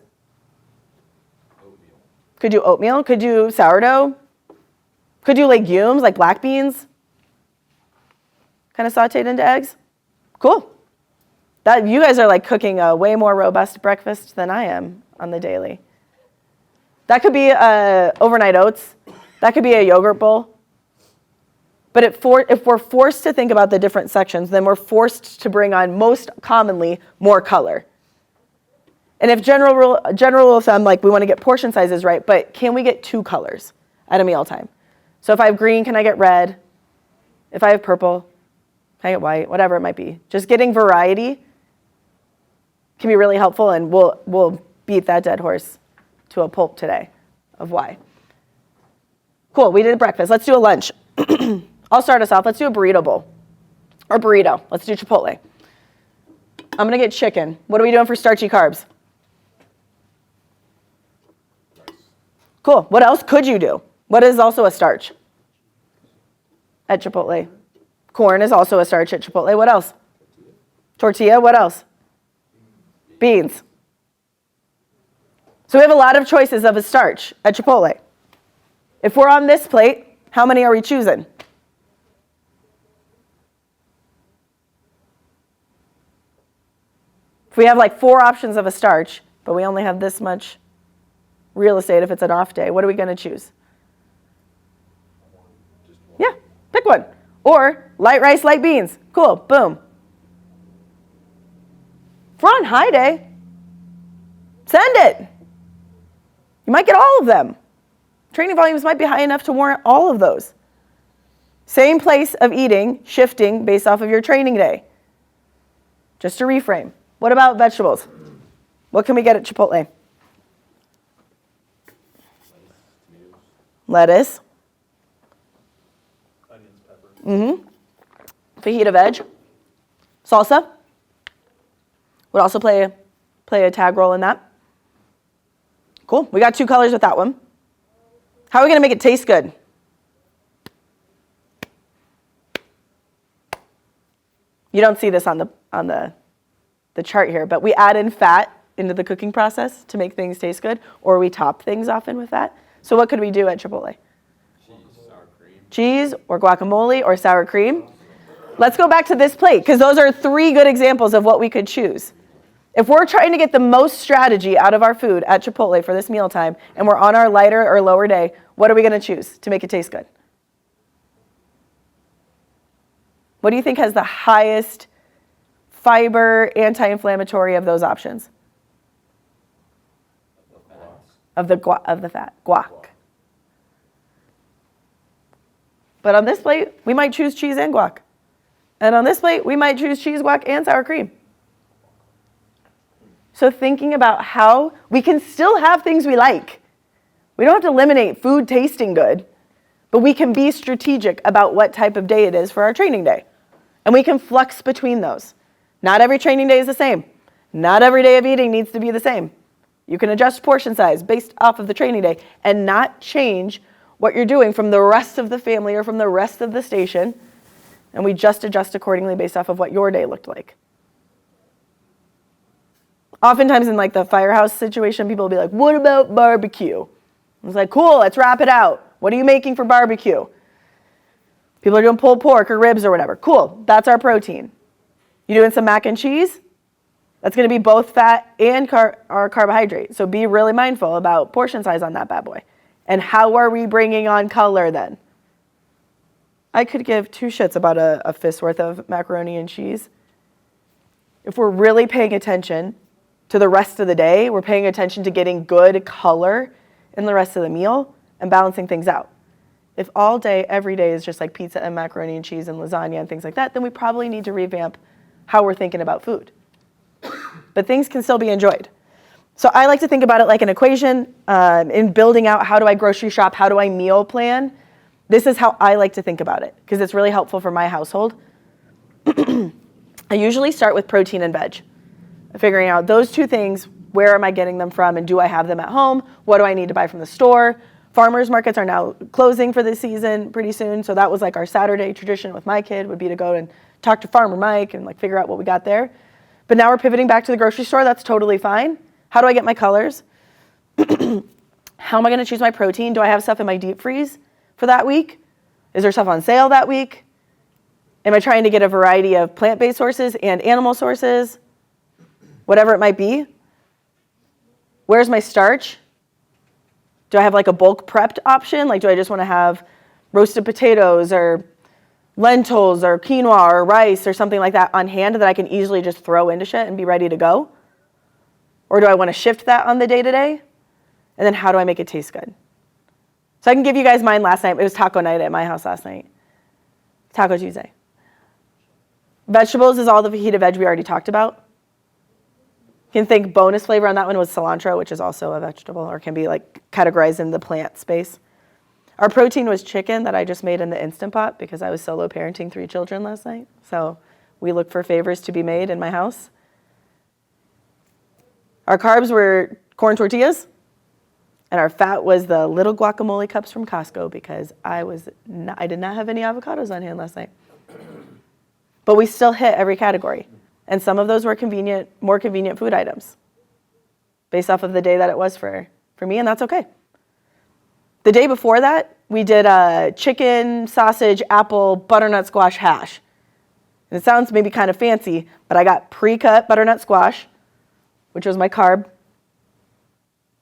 Oatmeal. Could do oatmeal. Could do sourdough. Could do legumes like black beans. Kind of sauteed into eggs. Cool. That you guys are like cooking a way more robust breakfast than I am on the daily. That could be overnight oats. That could be a yogurt bowl. But if we're forced to think about the different sections, then we're forced to bring on, most commonly, more color. And if general rule of thumb, like we want to get portion sizes right, but can we get 2 colors at a mealtime? So if I have green, can I get red? If I have purple, can I get white? Whatever it might be. Just getting variety can be really helpful, and we'll beat that dead horse to a pulp today of why. Cool, we did breakfast. Let's do a lunch. I'll start us off. Let's do a burrito bowl. Or burrito. Let's do Chipotle. I'm going to get chicken. What are we doing for starchy carbs? Rice. Cool. What else could you do? What is also a starch at Chipotle? Corn is also a starch at Chipotle. What else? Tortilla. What else? Beans. So we have a lot of choices of a starch at Chipotle. If we're on this plate, how many are we choosing? If we have like 4 options of a starch, but we only have this much real estate if it's an off day, what are we going to choose? Just one. Yeah, pick one. Or light rice, light beans. Cool, boom. If we're on high day, send it. You might get all of them. Training volumes might be high enough to warrant all of those. Same place of eating, shifting based off of your training day. Just to reframe. What about vegetables? What can we get at Chipotle? Lettuce. Onions, pepper. Fajita veg. Salsa. Would also play a tag role in that. Cool. We got 2 colors with that one. How are we going to make it taste good? You don't see this on the chart here, but we add in fat into the cooking process to make things taste good, or we top things often with that. So what could we do at Chipotle? Cheese, sour cream. Cheese or guacamole or sour cream. Let's go back to this plate, because those are 3 good examples of what we could choose. If we're trying to get the most strategy out of our food at Chipotle for this mealtime, and we're on our lighter or lower day, what are we going to choose to make it taste good? What do you think has the highest fiber, anti-inflammatory of those options? Of the fat, guac. But on this plate, we might choose cheese and guac. And on this plate, we might choose cheese, guac, and sour cream. So thinking about how we can still have things we like. We don't have to eliminate food tasting good, but we can be strategic about what type of day it is for our training day. And we can flux between those. Not every training day is the same. Not every day of eating needs to be the same. You can adjust portion size based off of the training day and not change what you're doing from the rest of the family or from the rest of the station. And we just adjust accordingly based off of what your day looked like. Oftentimes in like the firehouse situation, people will be like, what about barbecue? It's like, cool, let's wrap it out. What are you making for barbecue? People are doing pulled pork or ribs or whatever. Cool, that's our protein. You doing some mac and cheese? That's going to be both fat and or carbohydrate. So be really mindful about portion size on that bad boy. And how are we bringing on color then? I could give 2 shits about a fist worth of macaroni and cheese. If we're really paying attention to the rest of the day, we're paying attention to getting good color in the rest of the meal and balancing things out. If all day, every day is just like pizza and macaroni and cheese and lasagna and things like that, then we probably need to revamp how we're thinking about food. But things can still be enjoyed. So I like to think about it like an equation in building out how do I grocery shop, how do I meal plan. This is how I like to think about it because it's really helpful for my household. I usually start with protein and veg, figuring out those two things. Where am I getting them from, and do I have them at home? What do I need to buy from the store? Farmers markets are now closing for this season pretty soon, so that was like our Saturday tradition with my kid would be to go and talk to Farmer Mike and like figure out what we got there. But now we're pivoting back to the grocery store. That's totally fine. How do I get my colors? How am I going to choose my protein? Do I have stuff in my deep freeze for that week? Is there stuff on sale that week? Am I trying to get a variety of plant-based sources and animal sources? Whatever it might be. Where's my starch? Do I have like a bulk prepped option? Like, do I just want to have roasted potatoes or lentils or quinoa or rice or something like that on hand that I can easily just throw into shit and be ready to go? Or do I want to shift that on the day-to-day? And then how do I make it taste good? So I can give you guys mine last night. It was taco night at my house last night. Taco Tuesday. Vegetables is all the fajita veg we already talked about. You can think bonus flavor on that one was cilantro, which is also a vegetable or can be like categorized in the plant space. Our protein was chicken that I just made in the Instant Pot because I was solo parenting 3 children last night. So we look for favors to be made in my house. Our carbs were corn tortillas. And our fat was the little guacamole cups from Costco because I did not have any avocados on hand last night. But we still hit every category. And some of those were more convenient food items based off of the day that it was for me, and that's okay. The day before that, we did a chicken, sausage, apple, butternut squash hash. And it sounds maybe kind of fancy, but I got pre-cut butternut squash, which was my carb.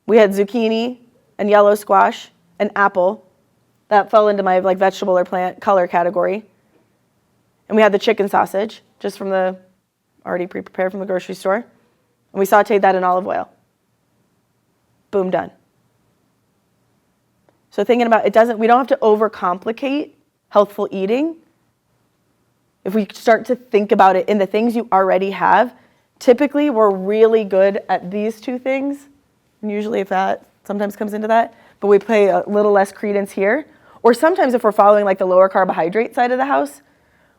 We had zucchini and yellow squash and apple. That fell into my like vegetable or plant color category. And we had the chicken sausage, just from the already pre-prepared from the grocery store. And we sauteed that in olive oil. Boom, done. So thinking about we don't have to overcomplicate healthful eating. If we start to think about it in the things you already have, typically we're really good at these 2 things. And usually if that sometimes comes into that, but we pay a little less credence here. Or sometimes if we're following like the lower carbohydrate side of the house,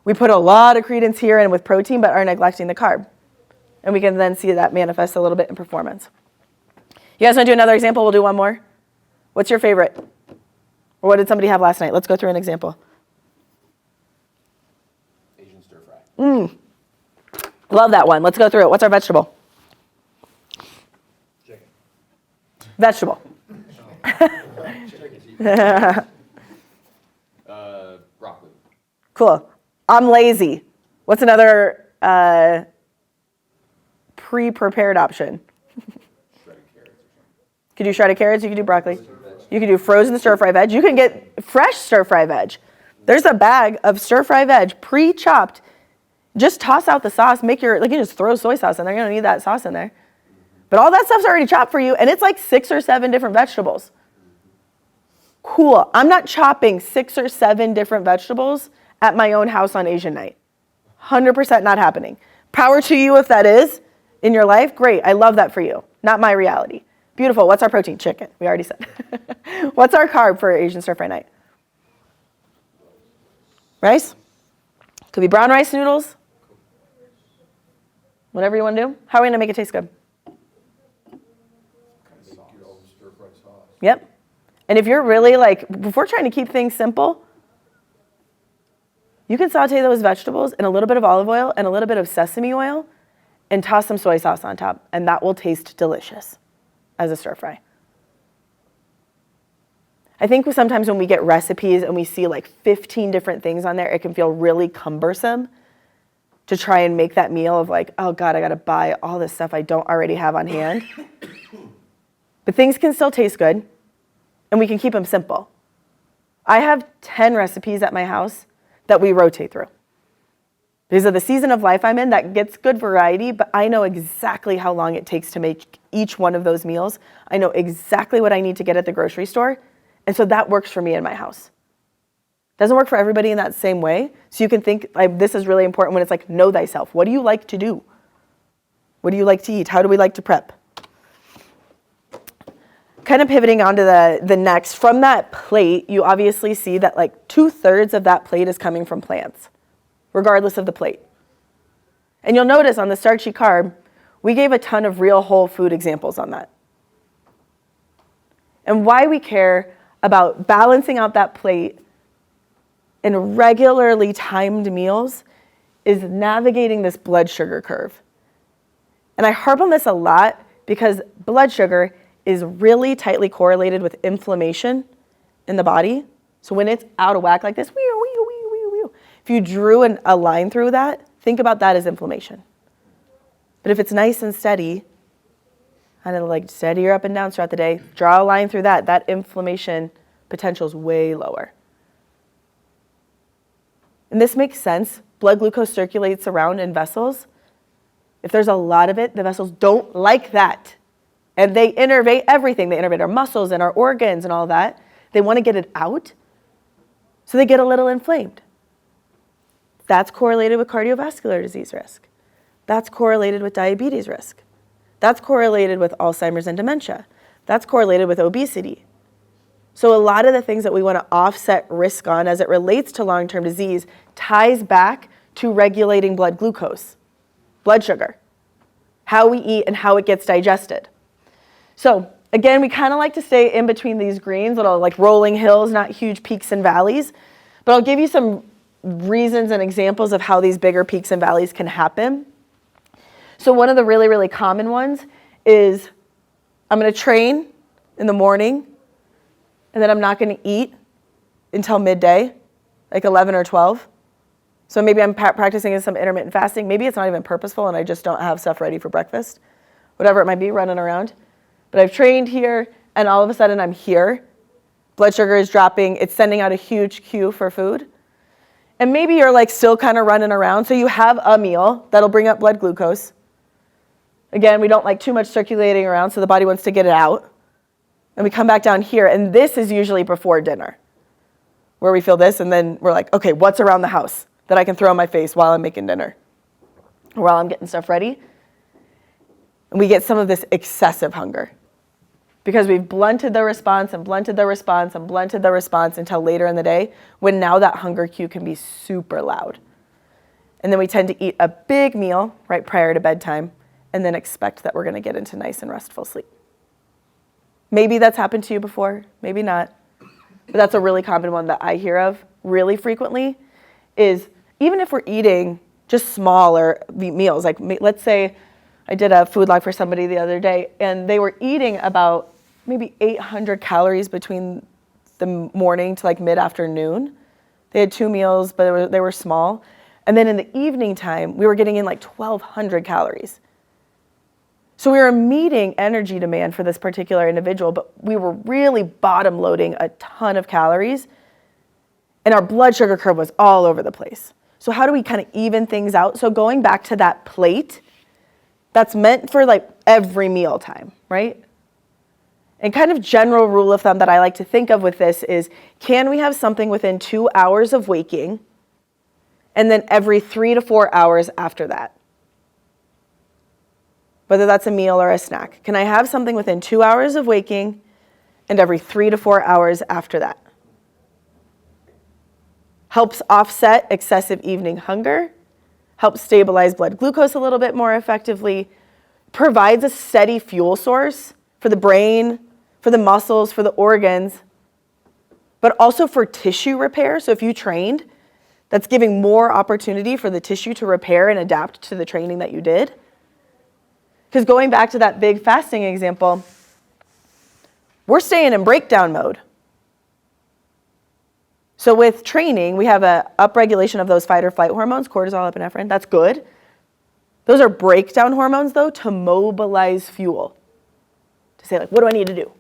we put a lot of credence here and with protein, but are neglecting the carb. And we can then see that manifest a little bit in performance. You guys want to do another example? We'll do one more. What's your favorite? Or what did somebody have last night? Let's go through an example. Asian stir fry. Love that one. Let's go through it. What's our vegetable? Chicken. Vegetable. Broccoli. Cool. I'm lazy. What's another pre-prepared option? Shredded carrots or something. You could do shredded carrots. You could do broccoli. You could do frozen stir-fry veg. You can get fresh stir-fry veg. There's a bag of stir-fry veg, pre-chopped. Just toss out the sauce. You can just throw soy sauce in there. You don't need that sauce in there. But all that stuff's already chopped for you, and it's like 6 or 7 different vegetables. Cool. I'm not chopping 6 or 7 different vegetables at my own house on Asian night. 100% not happening. Power to you if that is in your life. Great. I love that for you. Not my reality. Beautiful. What's our protein? Chicken. We already said. What's our carb for Asian stir fry night? Rice? Could be brown rice noodles. Whatever you want to do. How are we going to make it taste good? Stir-fry sauce. Yep. And if you're really if we're trying to keep things simple, you can saute those vegetables in a little bit of olive oil and a little bit of sesame oil and toss some soy sauce on top, and that will taste delicious as a stir fry. I think sometimes when we get recipes and we see 15 different things on there, it can feel really cumbersome to try and make that meal of oh God, I gotta buy all this stuff I don't already have on hand. But things can still taste good, and we can keep them simple. I have 10 recipes at my house that we rotate through. Because of the season of life I'm in, that gets good variety, but I know exactly how long it takes to make each one of those meals. I know exactly what I need to get at the grocery store, and so that works for me in my house. Doesn't work for everybody in that same way, so you can think, this is really important when it's know thyself. What do you like to do? What do you like to eat? How do we like to prep? Kind of pivoting onto the next, from that plate, you obviously see that 2/3 of that plate is coming from plants, regardless of the plate. And you'll notice on the starchy carb, we gave a ton of real whole food examples on that. And why we care about balancing out that plate in regularly timed meals is navigating this blood sugar curve. And I harp on this a lot because blood sugar is really tightly correlated with inflammation in the body. So when it's out of whack like this, if you drew a line through that, think about that as inflammation. But if it's nice and steady, kind of like steadier up and down throughout the day, draw a line through that, that inflammation potential is way lower. And this makes sense. Blood glucose circulates around in vessels. If there's a lot of it, the vessels don't like that. And they innervate everything. They innervate our muscles and our organs and all that. They want to get it out, so they get a little inflamed. That's correlated with cardiovascular disease risk. That's correlated with diabetes risk. That's correlated with Alzheimer's and dementia. That's correlated with obesity. So a lot of the things that we want to offset risk on as it relates to long-term disease ties back to regulating blood glucose, blood sugar, how we eat and how it gets digested. So again, we kind of like to stay in between these greens, little like rolling hills, not huge peaks and valleys. But I'll give you some reasons and examples of how these bigger peaks and valleys can happen. So one of the really, really common ones is I'm going to train in the morning, and then I'm not going to eat until midday, like 11 or 12. So maybe I'm practicing some intermittent fasting. Maybe it's not even purposeful and I just don't have stuff ready for breakfast, whatever it might be, running around. But I've trained here, and all of a sudden I'm here. Blood sugar is dropping. It's sending out a huge cue for food. And maybe you're like still kind of running around. So you have a meal that'll bring up blood glucose. Again, we don't like too much circulating around, so the body wants to get it out. And we come back down here, and this is usually before dinner, where we feel this, and then we're like, okay, what's around the house that I can throw in my face while I'm making dinner, or while I'm getting stuff ready? And we get some of this excessive hunger because we've blunted the response and blunted the response and blunted the response until later in the day, when now that hunger cue can be super loud. And then we tend to eat a big meal right prior to bedtime and then expect that we're going to get into nice and restful sleep. Maybe that's happened to you before, maybe not. But that's a really common one that I hear of really frequently, is even if we're eating just smaller meals, like let's say I did a food log for somebody the other day, and they were eating about maybe 800 calories between the morning to like mid-afternoon. They had 2 meals, but they were small. And then in the evening time, we were getting in like 1,200 calories. So we were meeting energy demand for this particular individual, but we were really bottom loading a ton of calories, and our blood sugar curve was all over the place. So how do we kind of even things out? So going back to that plate, that's meant for like every meal time, right? And kind of general rule of thumb that I like to think of with this is, can we have something within 2 hours of waking and then every 3 to 4 hours after that? Whether that's a meal or a snack. Can I have something within 2 hours of waking and every 3 to 4 hours after that? Helps offset excessive evening hunger, helps stabilize blood glucose a little bit more effectively, provides a steady fuel source for the brain, for the muscles, for the organs, but also for tissue repair. So if you trained, that's giving more opportunity for the tissue to repair and adapt to the training that you did. Because going back to that big fasting example, we're staying in breakdown mode. So with training, we have an upregulation of those fight or flight hormones, cortisol, epinephrine. That's good. Those are breakdown hormones, though, to mobilize fuel. To say, like, what do I need to do?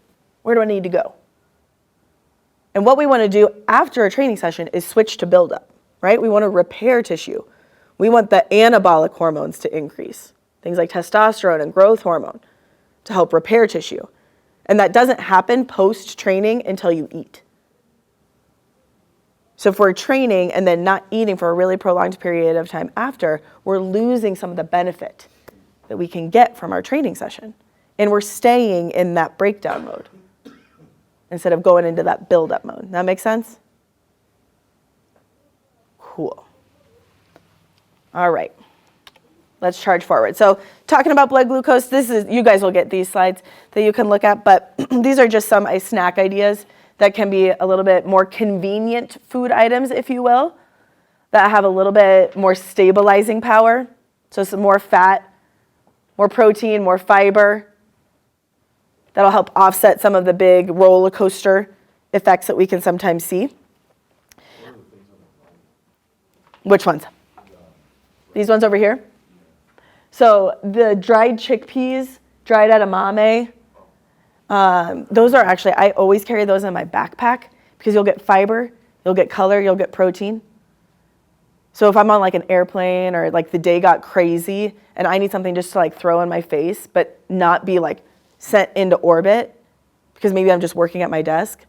Where do I need to go? And what we want to do after a training session is switch to buildup, right? We want to repair tissue. We want the anabolic hormones to increase. Things like testosterone and growth hormone to help repair tissue. And that doesn't happen post-training until you eat. So if we're training and then not eating for a really prolonged period of time after, we're losing some of the benefit that we can get from our training session. And we're staying in that breakdown mode instead of going into that build-up mode. That make sense? Cool. All right. let's charge forward. So talking about blood glucose, you guys will get these slides that you can look at, but these are just some snack ideas that can be a little bit more convenient food items, if you will, that have a little bit more stabilizing power. So some more fat, more protein, more fiber. That'll help offset some of the big roller coaster effects that we can sometimes see. Which ones? These ones over here? So the dried chickpeas, dried edamame, those are actually, I always carry those in my backpack because you'll get fiber, you'll get color, you'll get protein. So if I'm on like an airplane or like the day got crazy and I need something just to like throw in my face but not be like sent into orbit because maybe I'm just working at my desk,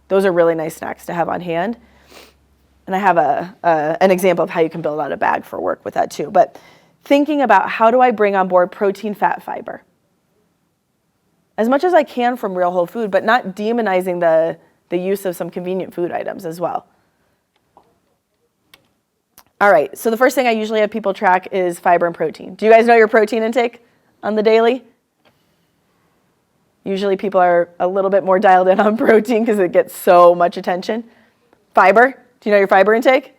those are really nice snacks to have on hand. And I have an example of how you can build out a bag for work with that too. But thinking about how do I bring on board protein, fat, fiber? As much as I can from real whole food, but not demonizing the use of some convenient food items as well. All right, so the first thing I usually have people track is fiber and protein. Do you guys know your protein intake on the daily? Usually people are a little bit more dialed in on protein because it gets so much attention. Fiber, do you know your fiber intake?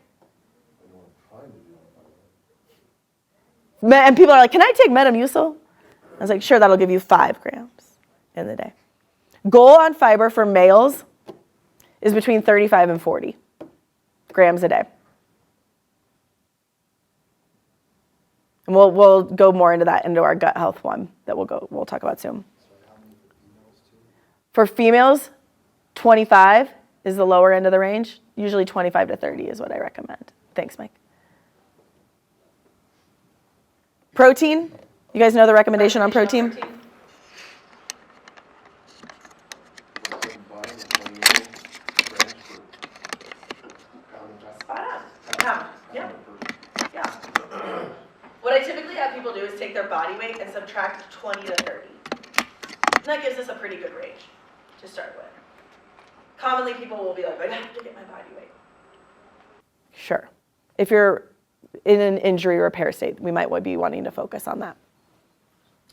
And people are like, can I take Metamucil? I was like, sure, that'll give you 5 grams in the day. Goal on fiber for males is between 35 and 40 grams a day. And we'll go more into that into our gut health one that we'll talk about soon. For females, 25 is the lower end of the range. Usually 25 to 30 is what I recommend. Thanks, Mike. Protein. You guys know the recommendation on protein? What I typically have people do is take their body weight and subtract 20 to 30. And that gives us a pretty good range to start with. Commonly people will be like, I have to get my body weight. Sure. If you're in an injury repair state, we might be wanting to focus on that.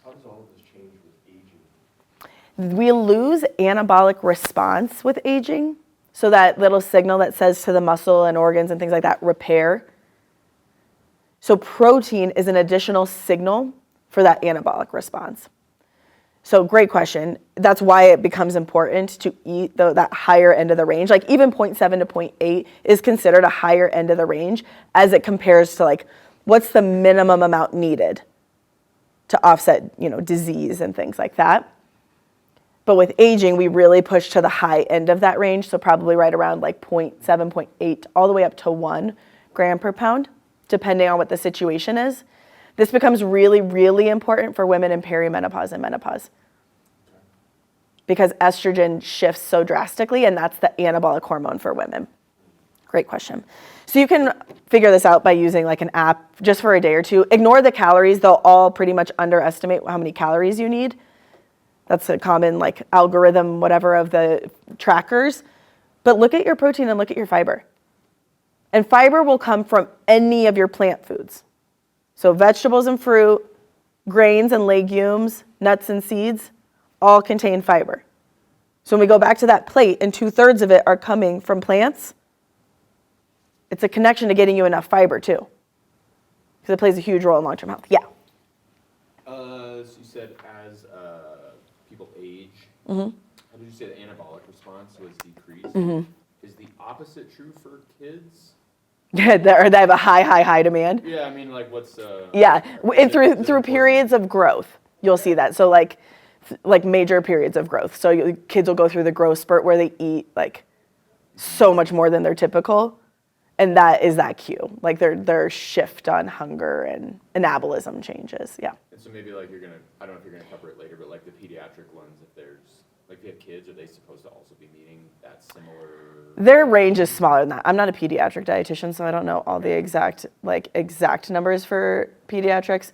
How does all of this change with aging? We lose anabolic response with aging. So that little signal that says to the muscle and organs and things like that, repair. So protein is an additional signal for that anabolic response. So great question. That's why it becomes important to eat that higher end of the range. Like even 0.7 to 0.8 is considered a higher end of the range as it compares to like what's the minimum amount needed to offset, disease and things like that. But with aging, we really push to the high end of that range. So probably right around like 0.7, 0.8, all the way up to 1 gram per pound, depending on what the situation is. This becomes really, really important for women in perimenopause and menopause because estrogen shifts so drastically, and that's the anabolic hormone for women. Great question. So you can figure this out by using like an app just for a day or two. Ignore the calories. They'll all pretty much underestimate how many calories you need. That's a common like algorithm, whatever, of the trackers. But look at your protein and look at your fiber. And fiber will come from any of your plant foods. So vegetables and fruit, grains and legumes, nuts and seeds, all contain fiber. So when we go back to that plate and 2/3 of it are coming from plants, it's a connection to getting you enough fiber too. Because it plays a huge role in long-term health. Yeah? So you said as people age, Mm-hmm. how did you say the anabolic response was decreased? Mm-hmm. Is the opposite true for kids? Or they have a high demand. Yeah, I mean, like what's... Yeah, and through important? periods of growth, you'll see that. So like major periods of growth. So kids will go through the growth spurt where they eat like so much more than their typical, and that is that cue. Like their shift on hunger and anabolism changes. Yeah. And so maybe like I don't know if you're gonna cover it later, but like the pediatric ones, if you have kids, are they supposed to also be meeting that similar? Their range is smaller than that. I'm not a pediatric dietitian, so I don't know all the exact numbers for pediatrics.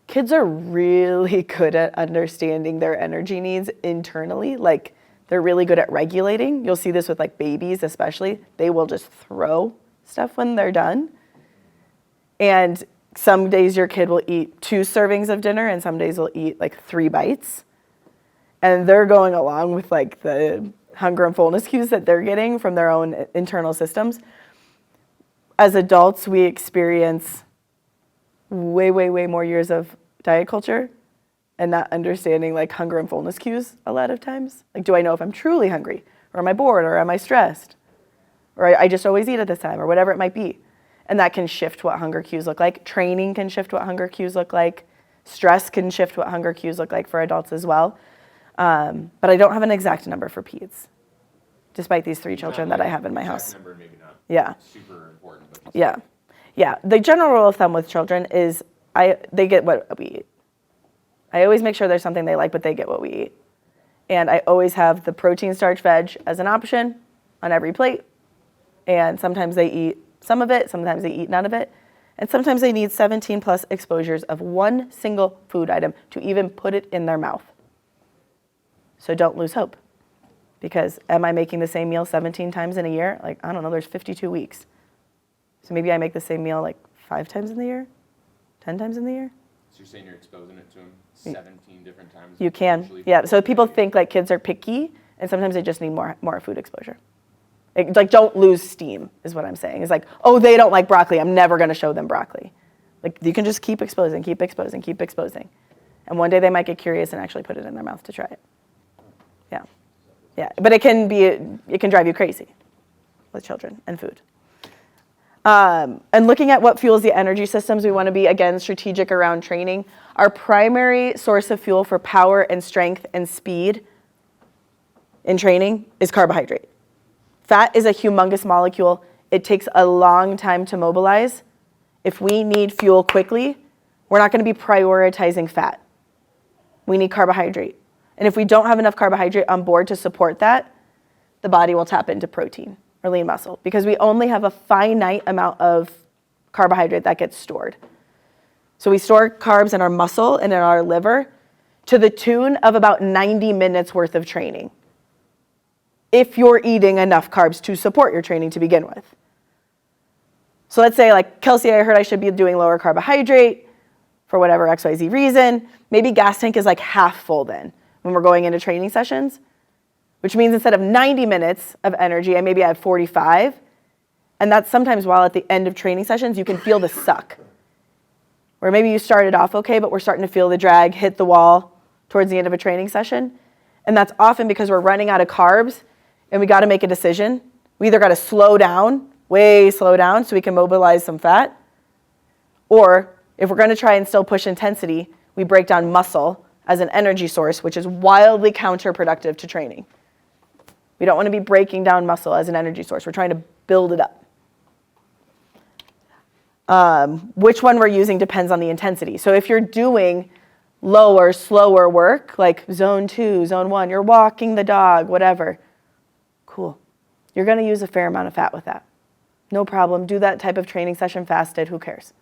Kids are really good at understanding their energy needs internally. Like they're really good at regulating. You'll see this with like babies especially. They will just throw stuff when they're done. And some days your kid will eat 2 servings of dinner and some days will eat like 3 bites. And they're going along with like the hunger and fullness cues that they're getting from their own internal systems. As adults, we experience way, way, way more years of diet culture and not understanding like hunger and fullness cues a lot of times. Like, do I know if I'm truly hungry, or am I bored, or am I stressed? Or I just always eat at this time, or whatever it might be. And that can shift what hunger cues look like. Training can shift what hunger cues look like. Stress can shift what hunger cues look like for adults as well. But I don't have an exact number for peds, despite these 3 children that I have in my house. Number, maybe not Yeah. super important, but Yeah. Yeah. The general rule of thumb with children is they get what we eat. I always make sure there's something they like, but they get what we eat. And I always have the protein, starch, veg as an option on every plate. And sometimes they eat some of it, sometimes they eat none of it. And sometimes they need 17 plus exposures of one single food item to even put it in their mouth. So don't lose hope. Because am I making the same meal 17 times in a year? Like, I don't know, there's 52 weeks. So maybe I make the same meal like 5 times in the year, 10 times in the year. So you're saying you're exposing it to them 17 different times? You can, yeah. So people think like kids are picky, and sometimes they just need more food exposure. Like, don't lose steam is what I'm saying. It's like, oh, they don't like broccoli, I'm never going to show them broccoli. Like, you can just keep exposing, keep exposing, keep exposing. And one day they might get curious and actually put it in their mouth to try it. Yeah. Yeah, but it can drive you crazy with children and food. And looking at what fuels the energy systems, we want to be, again, strategic around training. Our primary source of fuel for power and strength and speed in training is carbohydrate. Fat is a humongous molecule. It takes a long time to mobilize. If we need fuel quickly, we're not going to be prioritizing fat. We need carbohydrate. And if we don't have enough carbohydrate on board to support that, the body will tap into protein or lean muscle because we only have a finite amount of carbohydrate that gets stored. So we store carbs in our muscle and in our liver to the tune of about 90 minutes worth of training, if you're eating enough carbs to support your training to begin with. So let's say, like, Kelsey, I heard I should be doing lower carbohydrate for whatever XYZ reason. Maybe gas tank is like half full then when we're going into training sessions, which means instead of 90 minutes of energy, I maybe have 45. And that's sometimes while at the end of training sessions, you can feel the suck. Where maybe you started off okay, but we're starting to feel the drag hit the wall towards the end of a training session. And that's often because we're running out of carbs and we got to make a decision. We either got to slow down, way slow down so we can mobilize some fat, or if we're going to try and still push intensity, we break down muscle as an energy source, which is wildly counterproductive to training. We don't want to be breaking down muscle as an energy source. We're trying to build it up. Which one we're using depends on the intensity. So if you're doing lower, slower work, like zone 2, zone 1, you're walking the dog, whatever, cool. You're going to use a fair amount of fat with that. No problem. Do that type of training session fasted. Who cares?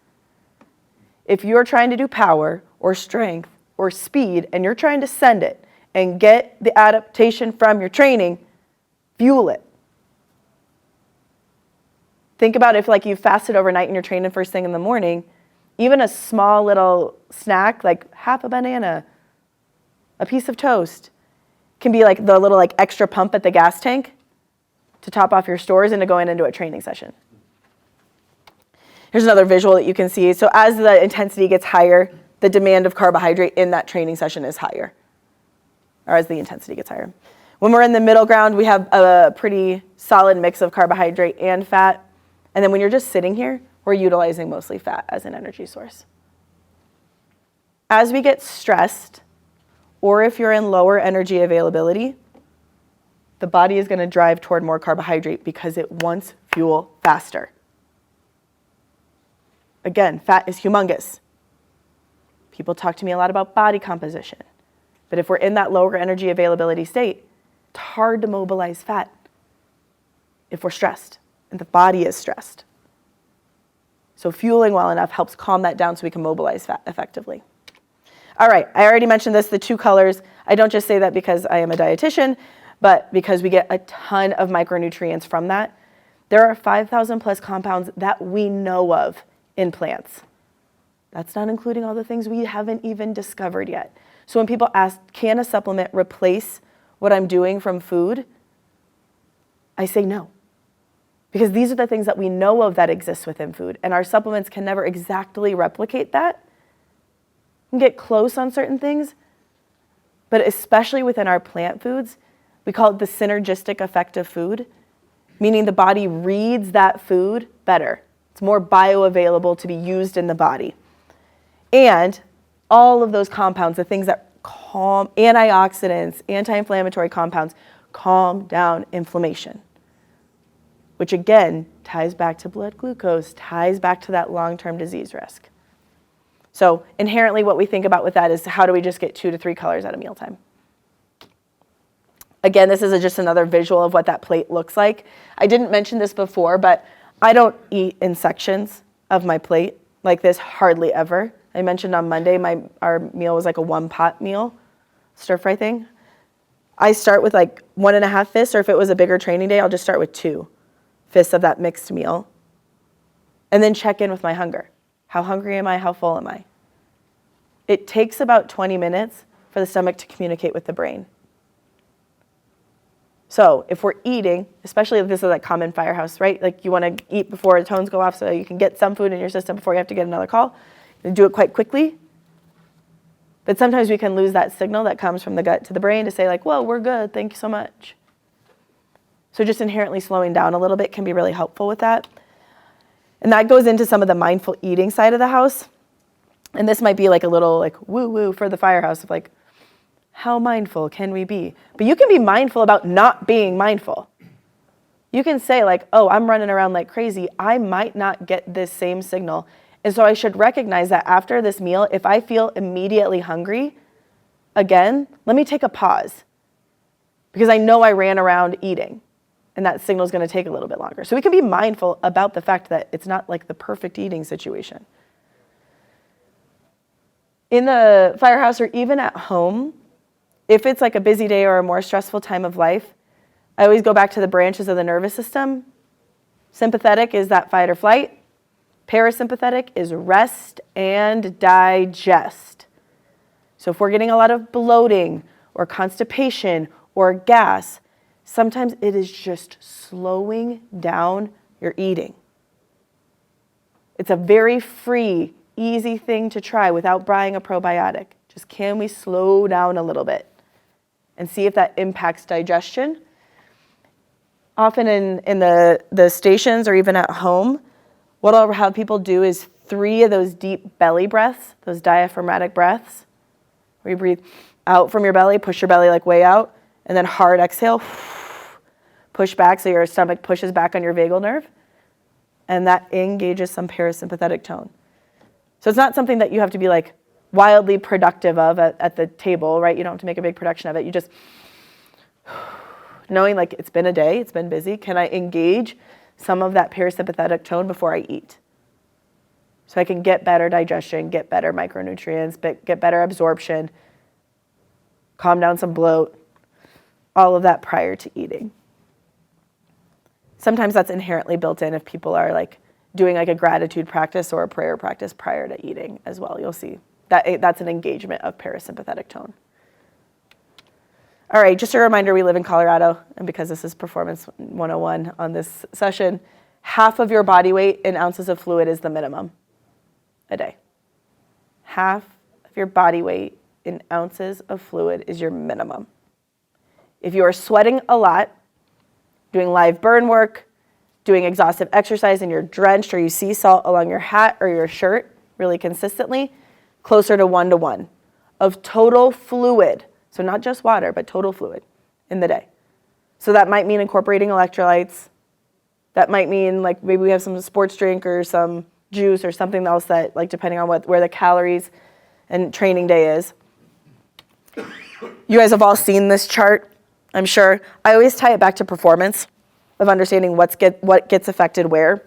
If you're trying to do power or strength or speed and you're trying to send it and get the adaptation from your training, fuel it. Think about if like you fasted overnight and you're training first thing in the morning, even a small little snack, like half a banana, a piece of toast, can be like the little like extra pump at the gas tank to top off your stores and to going into a training session. Here's another visual that you can see. So as the intensity gets higher, the demand of carbohydrate in that training session is higher, or as the intensity gets higher. When we're in the middle ground, we have a pretty solid mix of carbohydrate and fat. And then when you're just sitting here, we're utilizing mostly fat as an energy source. As we get stressed, or if you're in lower energy availability, the body is going to drive toward more carbohydrate because it wants fuel faster. Again, fat is humongous. People talk to me a lot about body composition. But if we're in that lower energy availability state, it's hard to mobilize fat if we're stressed and the body is stressed. So fueling well enough helps calm that down so we can mobilize fat effectively. All right, I already mentioned this, the 2 colors. I don't just say that because I am a dietitian, but because we get a ton of micronutrients from that. There are 5,000 plus compounds that we know of in plants. That's not including all the things we haven't even discovered yet. So when people ask, can a supplement replace what I'm doing from food? I say no. Because these are the things that we know of that exist within food, and our supplements can never exactly replicate that. We can get close on certain things, but especially within our plant foods, we call it the synergistic effect of food, meaning the body reads that food better. It's more bioavailable to be used in the body. And all of those compounds, the things that calm, antioxidants, anti-inflammatory compounds, calm down inflammation, which again ties back to blood glucose, ties back to that long-term disease risk. So inherently what we think about with that is how do we just get 2 to 3 colors at a mealtime? Again, this is just another visual of what that plate looks like. I didn't mention this before, but I don't eat in sections of my plate like this hardly ever. I mentioned on Monday our meal was like a 1-pot meal, stir fry thing. I start with like 1.5 fists, or if it was a bigger training day, I'll just start with 2 fists of that mixed meal. And then check in with my hunger. How hungry am I? How full am I? It takes about 20 minutes for the stomach to communicate with the brain. So if we're eating, especially if this is like common firehouse, right? Like you want to eat before the tones go off so you can get some food in your system before you have to get another call. You do it quite quickly. But sometimes we can lose that signal that comes from the gut to the brain to say like, well, we're good, thank you so much. So just inherently slowing down a little bit can be really helpful with that. And that goes into some of the mindful eating side of the house. And this might be like a little like woo-woo for the firehouse of like, how mindful can we be? But you can be mindful about not being mindful. You can say like, oh, I'm running around like crazy. I might not get this same signal. And so I should recognize that after this meal, if I feel immediately hungry, again, let me take a pause. Because I know I ran around eating. And that signal is going to take a little bit longer. So we can be mindful about the fact that it's not like the perfect eating situation. In the firehouse or even at home, if it's like a busy day or a more stressful time of life, I always go back to the branches of the nervous system. Sympathetic is that fight or flight. Parasympathetic is rest and digest. So if we're getting a lot of bloating or constipation or gas, sometimes it is just slowing down your eating. It's a very free, easy thing to try without buying a probiotic. Just can we slow down a little bit and see if that impacts digestion? Often in the stations or even at home, what I'll have people do is 3 of those deep belly breaths, those diaphragmatic breaths, where you breathe out from your belly, push your belly like way out, and then hard exhale, push back so your stomach pushes back on your vagal nerve, and that engages some parasympathetic tone. So it's not something that you have to be like wildly productive of at the table, right? You don't have to make a big production of it. You just, knowing like it's been a day, it's been busy, can I engage some of that parasympathetic tone before I eat? So I can get better digestion, get better micronutrients, get better absorption, calm down some bloat, all of that prior to eating. Sometimes that's inherently built in if people are like doing like a gratitude practice or a prayer practice prior to eating as well. You'll see that that's an engagement of parasympathetic tone. All right, just a reminder, we live in Colorado, and because this is Performance 101 on this session, half of your body weight in ounces of fluid is the minimum a day. Half of your body weight in ounces of fluid is your minimum. If you are sweating a lot, doing live burn work, doing exhaustive exercise, and you're drenched or you see salt along your hat or your shirt really consistently, closer to 1-to-1 of total fluid. So not just water, but total fluid in the day. So that might mean incorporating electrolytes. That might mean like maybe we have some sports drink or some juice or something else that, like, depending on where the calories and training day is. You guys have all seen this chart, I'm sure. I always tie it back to performance of understanding what gets affected where.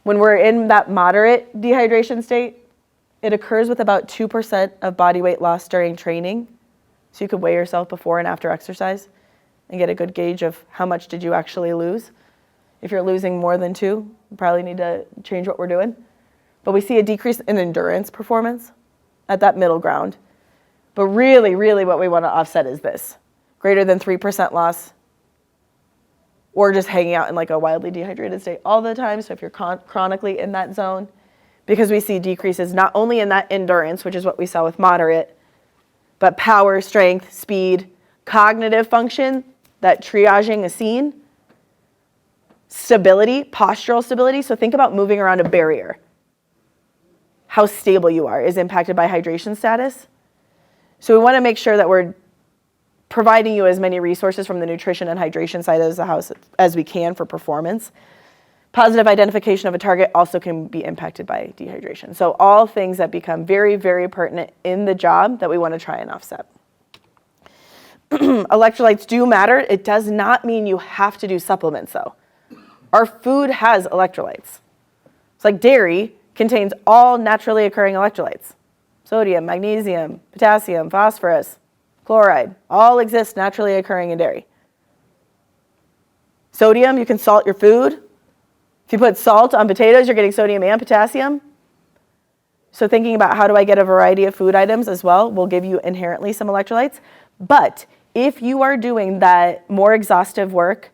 When we're in that moderate dehydration state, it occurs with about 2% of body weight loss during training. So you could weigh yourself before and after exercise and get a good gauge of how much did you actually lose. If you're losing more than 2, you probably need to change what we're doing. but we see a decrease in endurance performance at that middle ground. But really, really what we want to offset is this, greater than 3% loss, or just hanging out in like a wildly dehydrated state all the time. So if you're chronically in that zone, because we see decreases not only in that endurance, which is what we saw with moderate, but power, strength, speed, cognitive function, that triaging is seen, stability, postural stability. So think about moving around a barrier. How stable you are is impacted by hydration status. So we want to make sure that we're providing you as many resources from the nutrition and hydration side of the house as we can for performance. Positive identification of a target also can be impacted by dehydration. So all things that become very, very pertinent in the job that we want to try and offset. Electrolytes do matter. It does not mean you have to do supplements though. Our food has electrolytes. It's like dairy contains all naturally occurring electrolytes. Sodium, magnesium, potassium, phosphorus, chloride, all exist naturally occurring in dairy. Sodium, you can salt your food. If you put salt on potatoes, you're getting sodium and potassium. So thinking about how do I get a variety of food items as well will give you inherently some electrolytes. But if you are doing that more exhaustive work,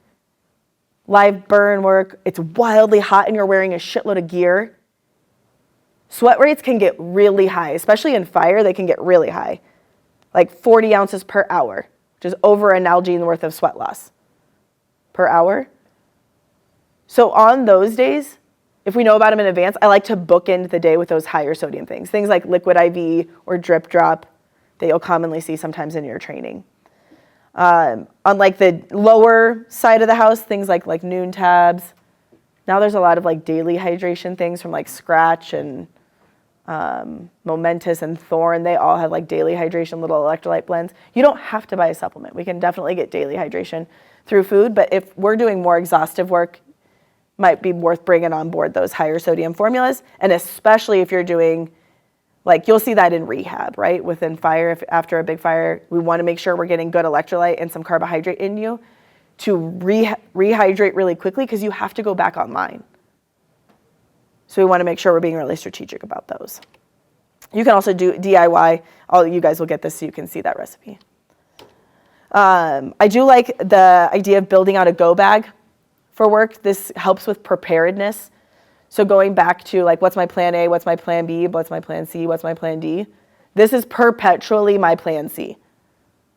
live burn work, it's wildly hot and you're wearing a shitload of gear, sweat rates can get really high, especially in fire, they can get really high. Like 40 ounces per hour, which is over an Nalgene worth of sweat loss per hour. So on those days, if we know about them in advance, I like to bookend the day with those higher sodium things. Things like liquid IV or drip drop that you'll commonly see sometimes in your training. On like the lower side of the house, things like Noon tabs. Now there's a lot of like daily hydration things from like Scratch and Momentous and Thorne. They all have like daily hydration little electrolyte blends. You don't have to buy a supplement. We can definitely get daily hydration through food, but if we're doing more exhaustive work, might be worth bringing on board those higher sodium formulas, and especially if you're doing, like you'll see that in rehab, right? Within fire, after a big fire, we want to make sure we're getting good electrolyte and some carbohydrate in you to rehydrate really quickly because you have to go back online. So we want to make sure we're being really strategic about those. You can also do DIY. All you guys will get this so you can see that recipe. I do like the idea of building out a go bag for work. This helps with preparedness. So going back to like, what's my plan A, what's my plan B, what's my plan C, what's my plan D? This is perpetually my plan C.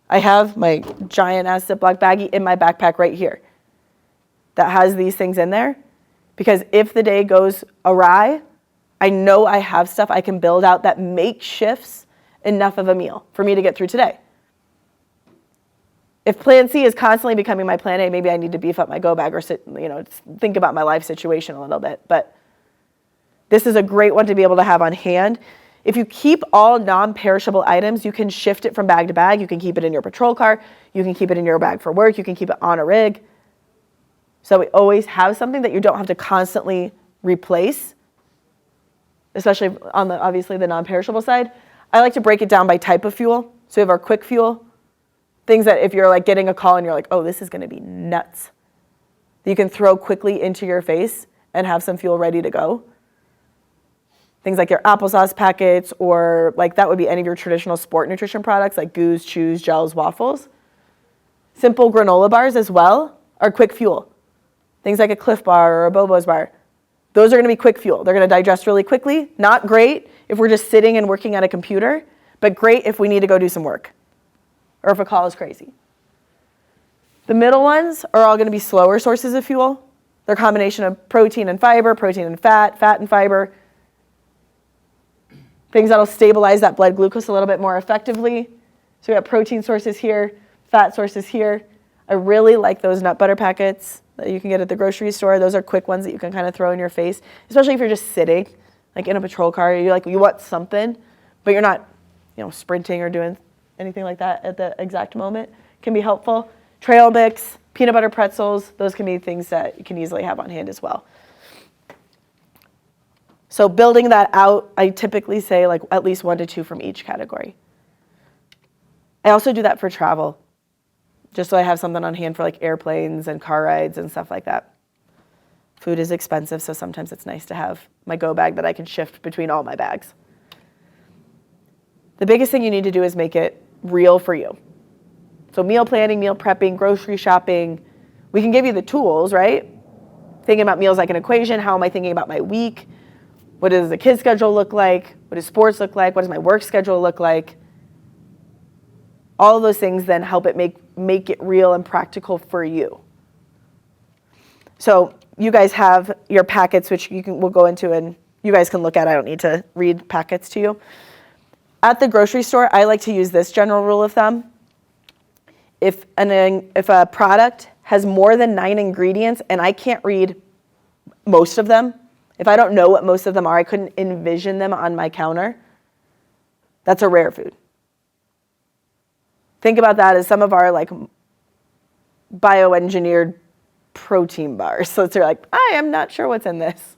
I have my giant ass Ziploc baggie in my backpack right here that has these things in there because if the day goes awry, I know I have stuff I can build out that makeshifts enough of a meal for me to get through today. If plan C is constantly becoming my plan A, maybe I need to beef up my go bag or think about my life situation a little bit. But this is a great one to be able to have on hand. If you keep all non-perishable items, you can shift it from bag to bag. You can keep it in your patrol car. You can keep it in your bag for work. You can keep it on a rig. So we always have something that you don't have to constantly replace, especially on obviously the non-perishable side. I like to break it down by type of fuel. So we have our quick fuel. Things that if you're like getting a call and you're like, oh, this is going to be nuts, you can throw quickly into your face and have some fuel ready to go. Things like your applesauce packets, or like that would be any of your traditional sport nutrition products like Goos, Chews, Gels, Waffles. Simple granola bars as well are quick fuel. Things like a Cliff Bar or a Bobo's bar. Those are going to be quick fuel. They're going to digest really quickly. Not great if we're just sitting and working at a computer, but great if we need to go do some work, or if a call is crazy. The middle ones are all going to be slower sources of fuel. They're a combination of protein and fiber, protein and fat, fat and fiber. Things that'll stabilize that blood glucose a little bit more effectively. So we have protein sources here, fat sources here. I really like those nut butter packets that you can get at the grocery store. Those are quick ones that you can kind of throw in your face, especially if you're just sitting, like in a patrol car. You want something, but you're not, sprinting or doing anything like that at the exact moment. Can be helpful. Trail mix, peanut butter pretzels, those can be things that you can easily have on hand as well. So building that out, I typically say like at least 1 to 2 from each category. I also do that for travel, just so I have something on hand for like airplanes and car rides and stuff like that. Food is expensive, so sometimes it's nice to have my go bag that I can shift between all my bags. The biggest thing you need to do is make it real for you. So meal planning, meal prepping, grocery shopping, we can give you the tools, right? Thinking about meals like an equation. How am I thinking about my week? What does the kids' schedule look like? What does sports look like? What does my work schedule look like? All of those things then help it make it real and practical for you. So you guys have your packets, which we'll go into and you guys can look at. I don't need to read packets to you. At the grocery store, I like to use this general rule of thumb. If a product has more than 9 ingredients and I can't read most of them, if I don't know what most of them are, I couldn't envision them on my counter, that's a rare food. Think about that as some of our like bioengineered protein bars. So it's like, I am not sure what's in this.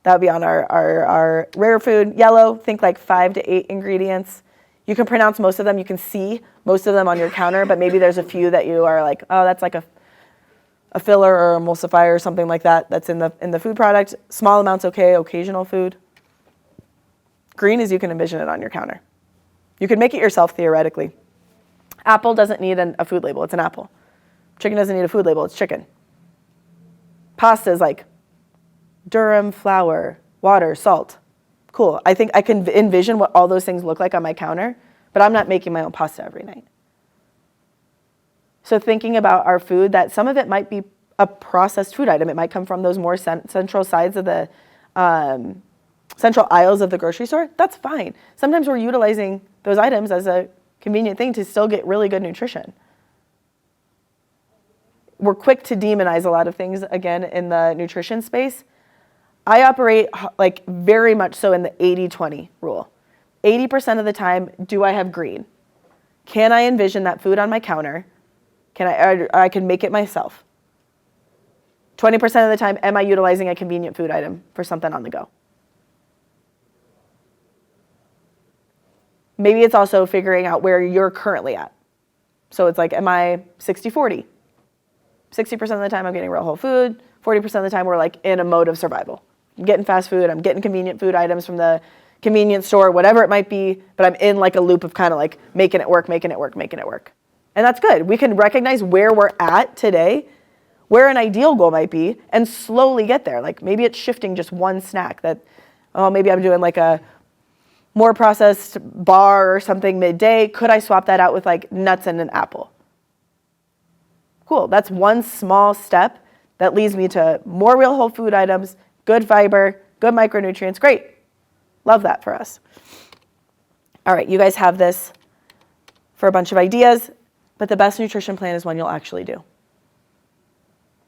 That would be on our rare food. Yellow, think like 5 to 8 ingredients. You can pronounce most of them. You can see most of them on your counter, but maybe there's a few that you are like, oh, that's like a filler or emulsifier or something like that that's in the food product. Small amounts, okay, occasional food. Green is you can envision it on your counter. You can make it yourself theoretically. Apple doesn't need a food label, it's an apple. Chicken doesn't need a food label, it's chicken. Pasta is like durum, flour, water, salt. Cool, I think I can envision what all those things look like on my counter, but I'm not making my own pasta every night. So thinking about our food, that some of it might be a processed food item. It might come from those more central sides of the central aisles of the grocery store. That's fine. Sometimes we're utilizing those items as a convenient thing to still get really good nutrition. We're quick to demonize a lot of things, again, in the nutrition space. I operate like very much so in the 80-20 rule. 80% of the time, do I have green? Can I envision that food on my counter? I can make it myself. 20% of the time, am I utilizing a convenient food item for something on the go? Maybe it's also figuring out where you're currently at. So it's like, am I 60-40? 60% of the time I'm getting real whole food, 40% of the time we're like in a mode of survival. I'm getting fast food, I'm getting convenient food items from the convenience store, whatever it might be, but I'm in like a loop of kind of like making it work. And that's good. We can recognize where we're at today, where an ideal goal might be, and slowly get there. Like maybe it's shifting just one snack that, oh, maybe I'm doing like a more processed bar or something midday. Could I swap that out with like nuts and an apple? Cool, that's one small step that leads me to more real whole food items, good fiber, good micronutrients. Great, love that for us. All right, you guys have this for a bunch of ideas, but the best nutrition plan is one you'll actually do.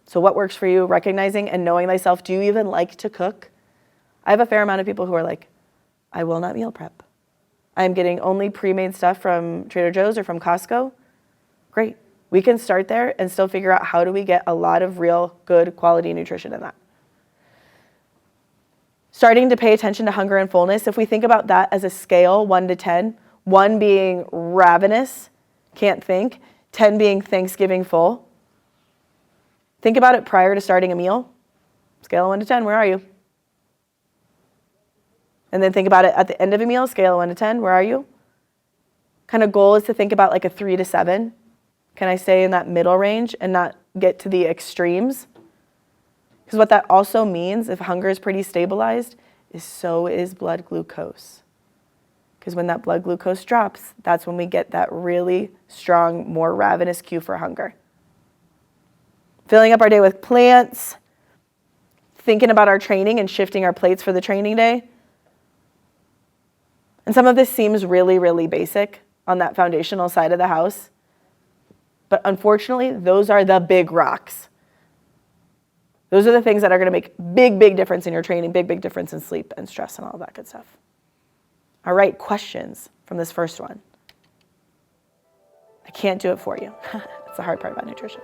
So what works for you, recognizing and knowing thyself. Do you even like to cook? I have a fair amount of people who are like, I will not meal prep. I'm getting only pre-made stuff from Trader Joe's or from Costco. Great. We can start there and still figure out how do we get a lot of real good quality nutrition in that. Starting to pay attention to hunger and fullness. If we think about that as a scale, 1 to 10, 1 being ravenous, can't think, 10 being Thanksgiving full. Think about it prior to starting a meal. Scale of 1 to 10, where are you? And then think about it at the end of a meal, scale of 1 to 10, where are you? Kind of goal is to think about like a 3 to 7. Can I stay in that middle range and not get to the extremes? Because what that also means, if hunger is pretty stabilized, is so is blood glucose. Because when that blood glucose drops, that's when we get that really strong, more ravenous cue for hunger. Filling up our day with plants, thinking about our training and shifting our plates for the training day. And some of this seems really, really basic on that foundational side of the house. But unfortunately, those are the big rocks. Those are the things that are going to make big, big difference in your training, big, big difference in sleep and stress and all that good stuff. All right, questions from this first one? I can't do it for you. That's the hard part about nutrition.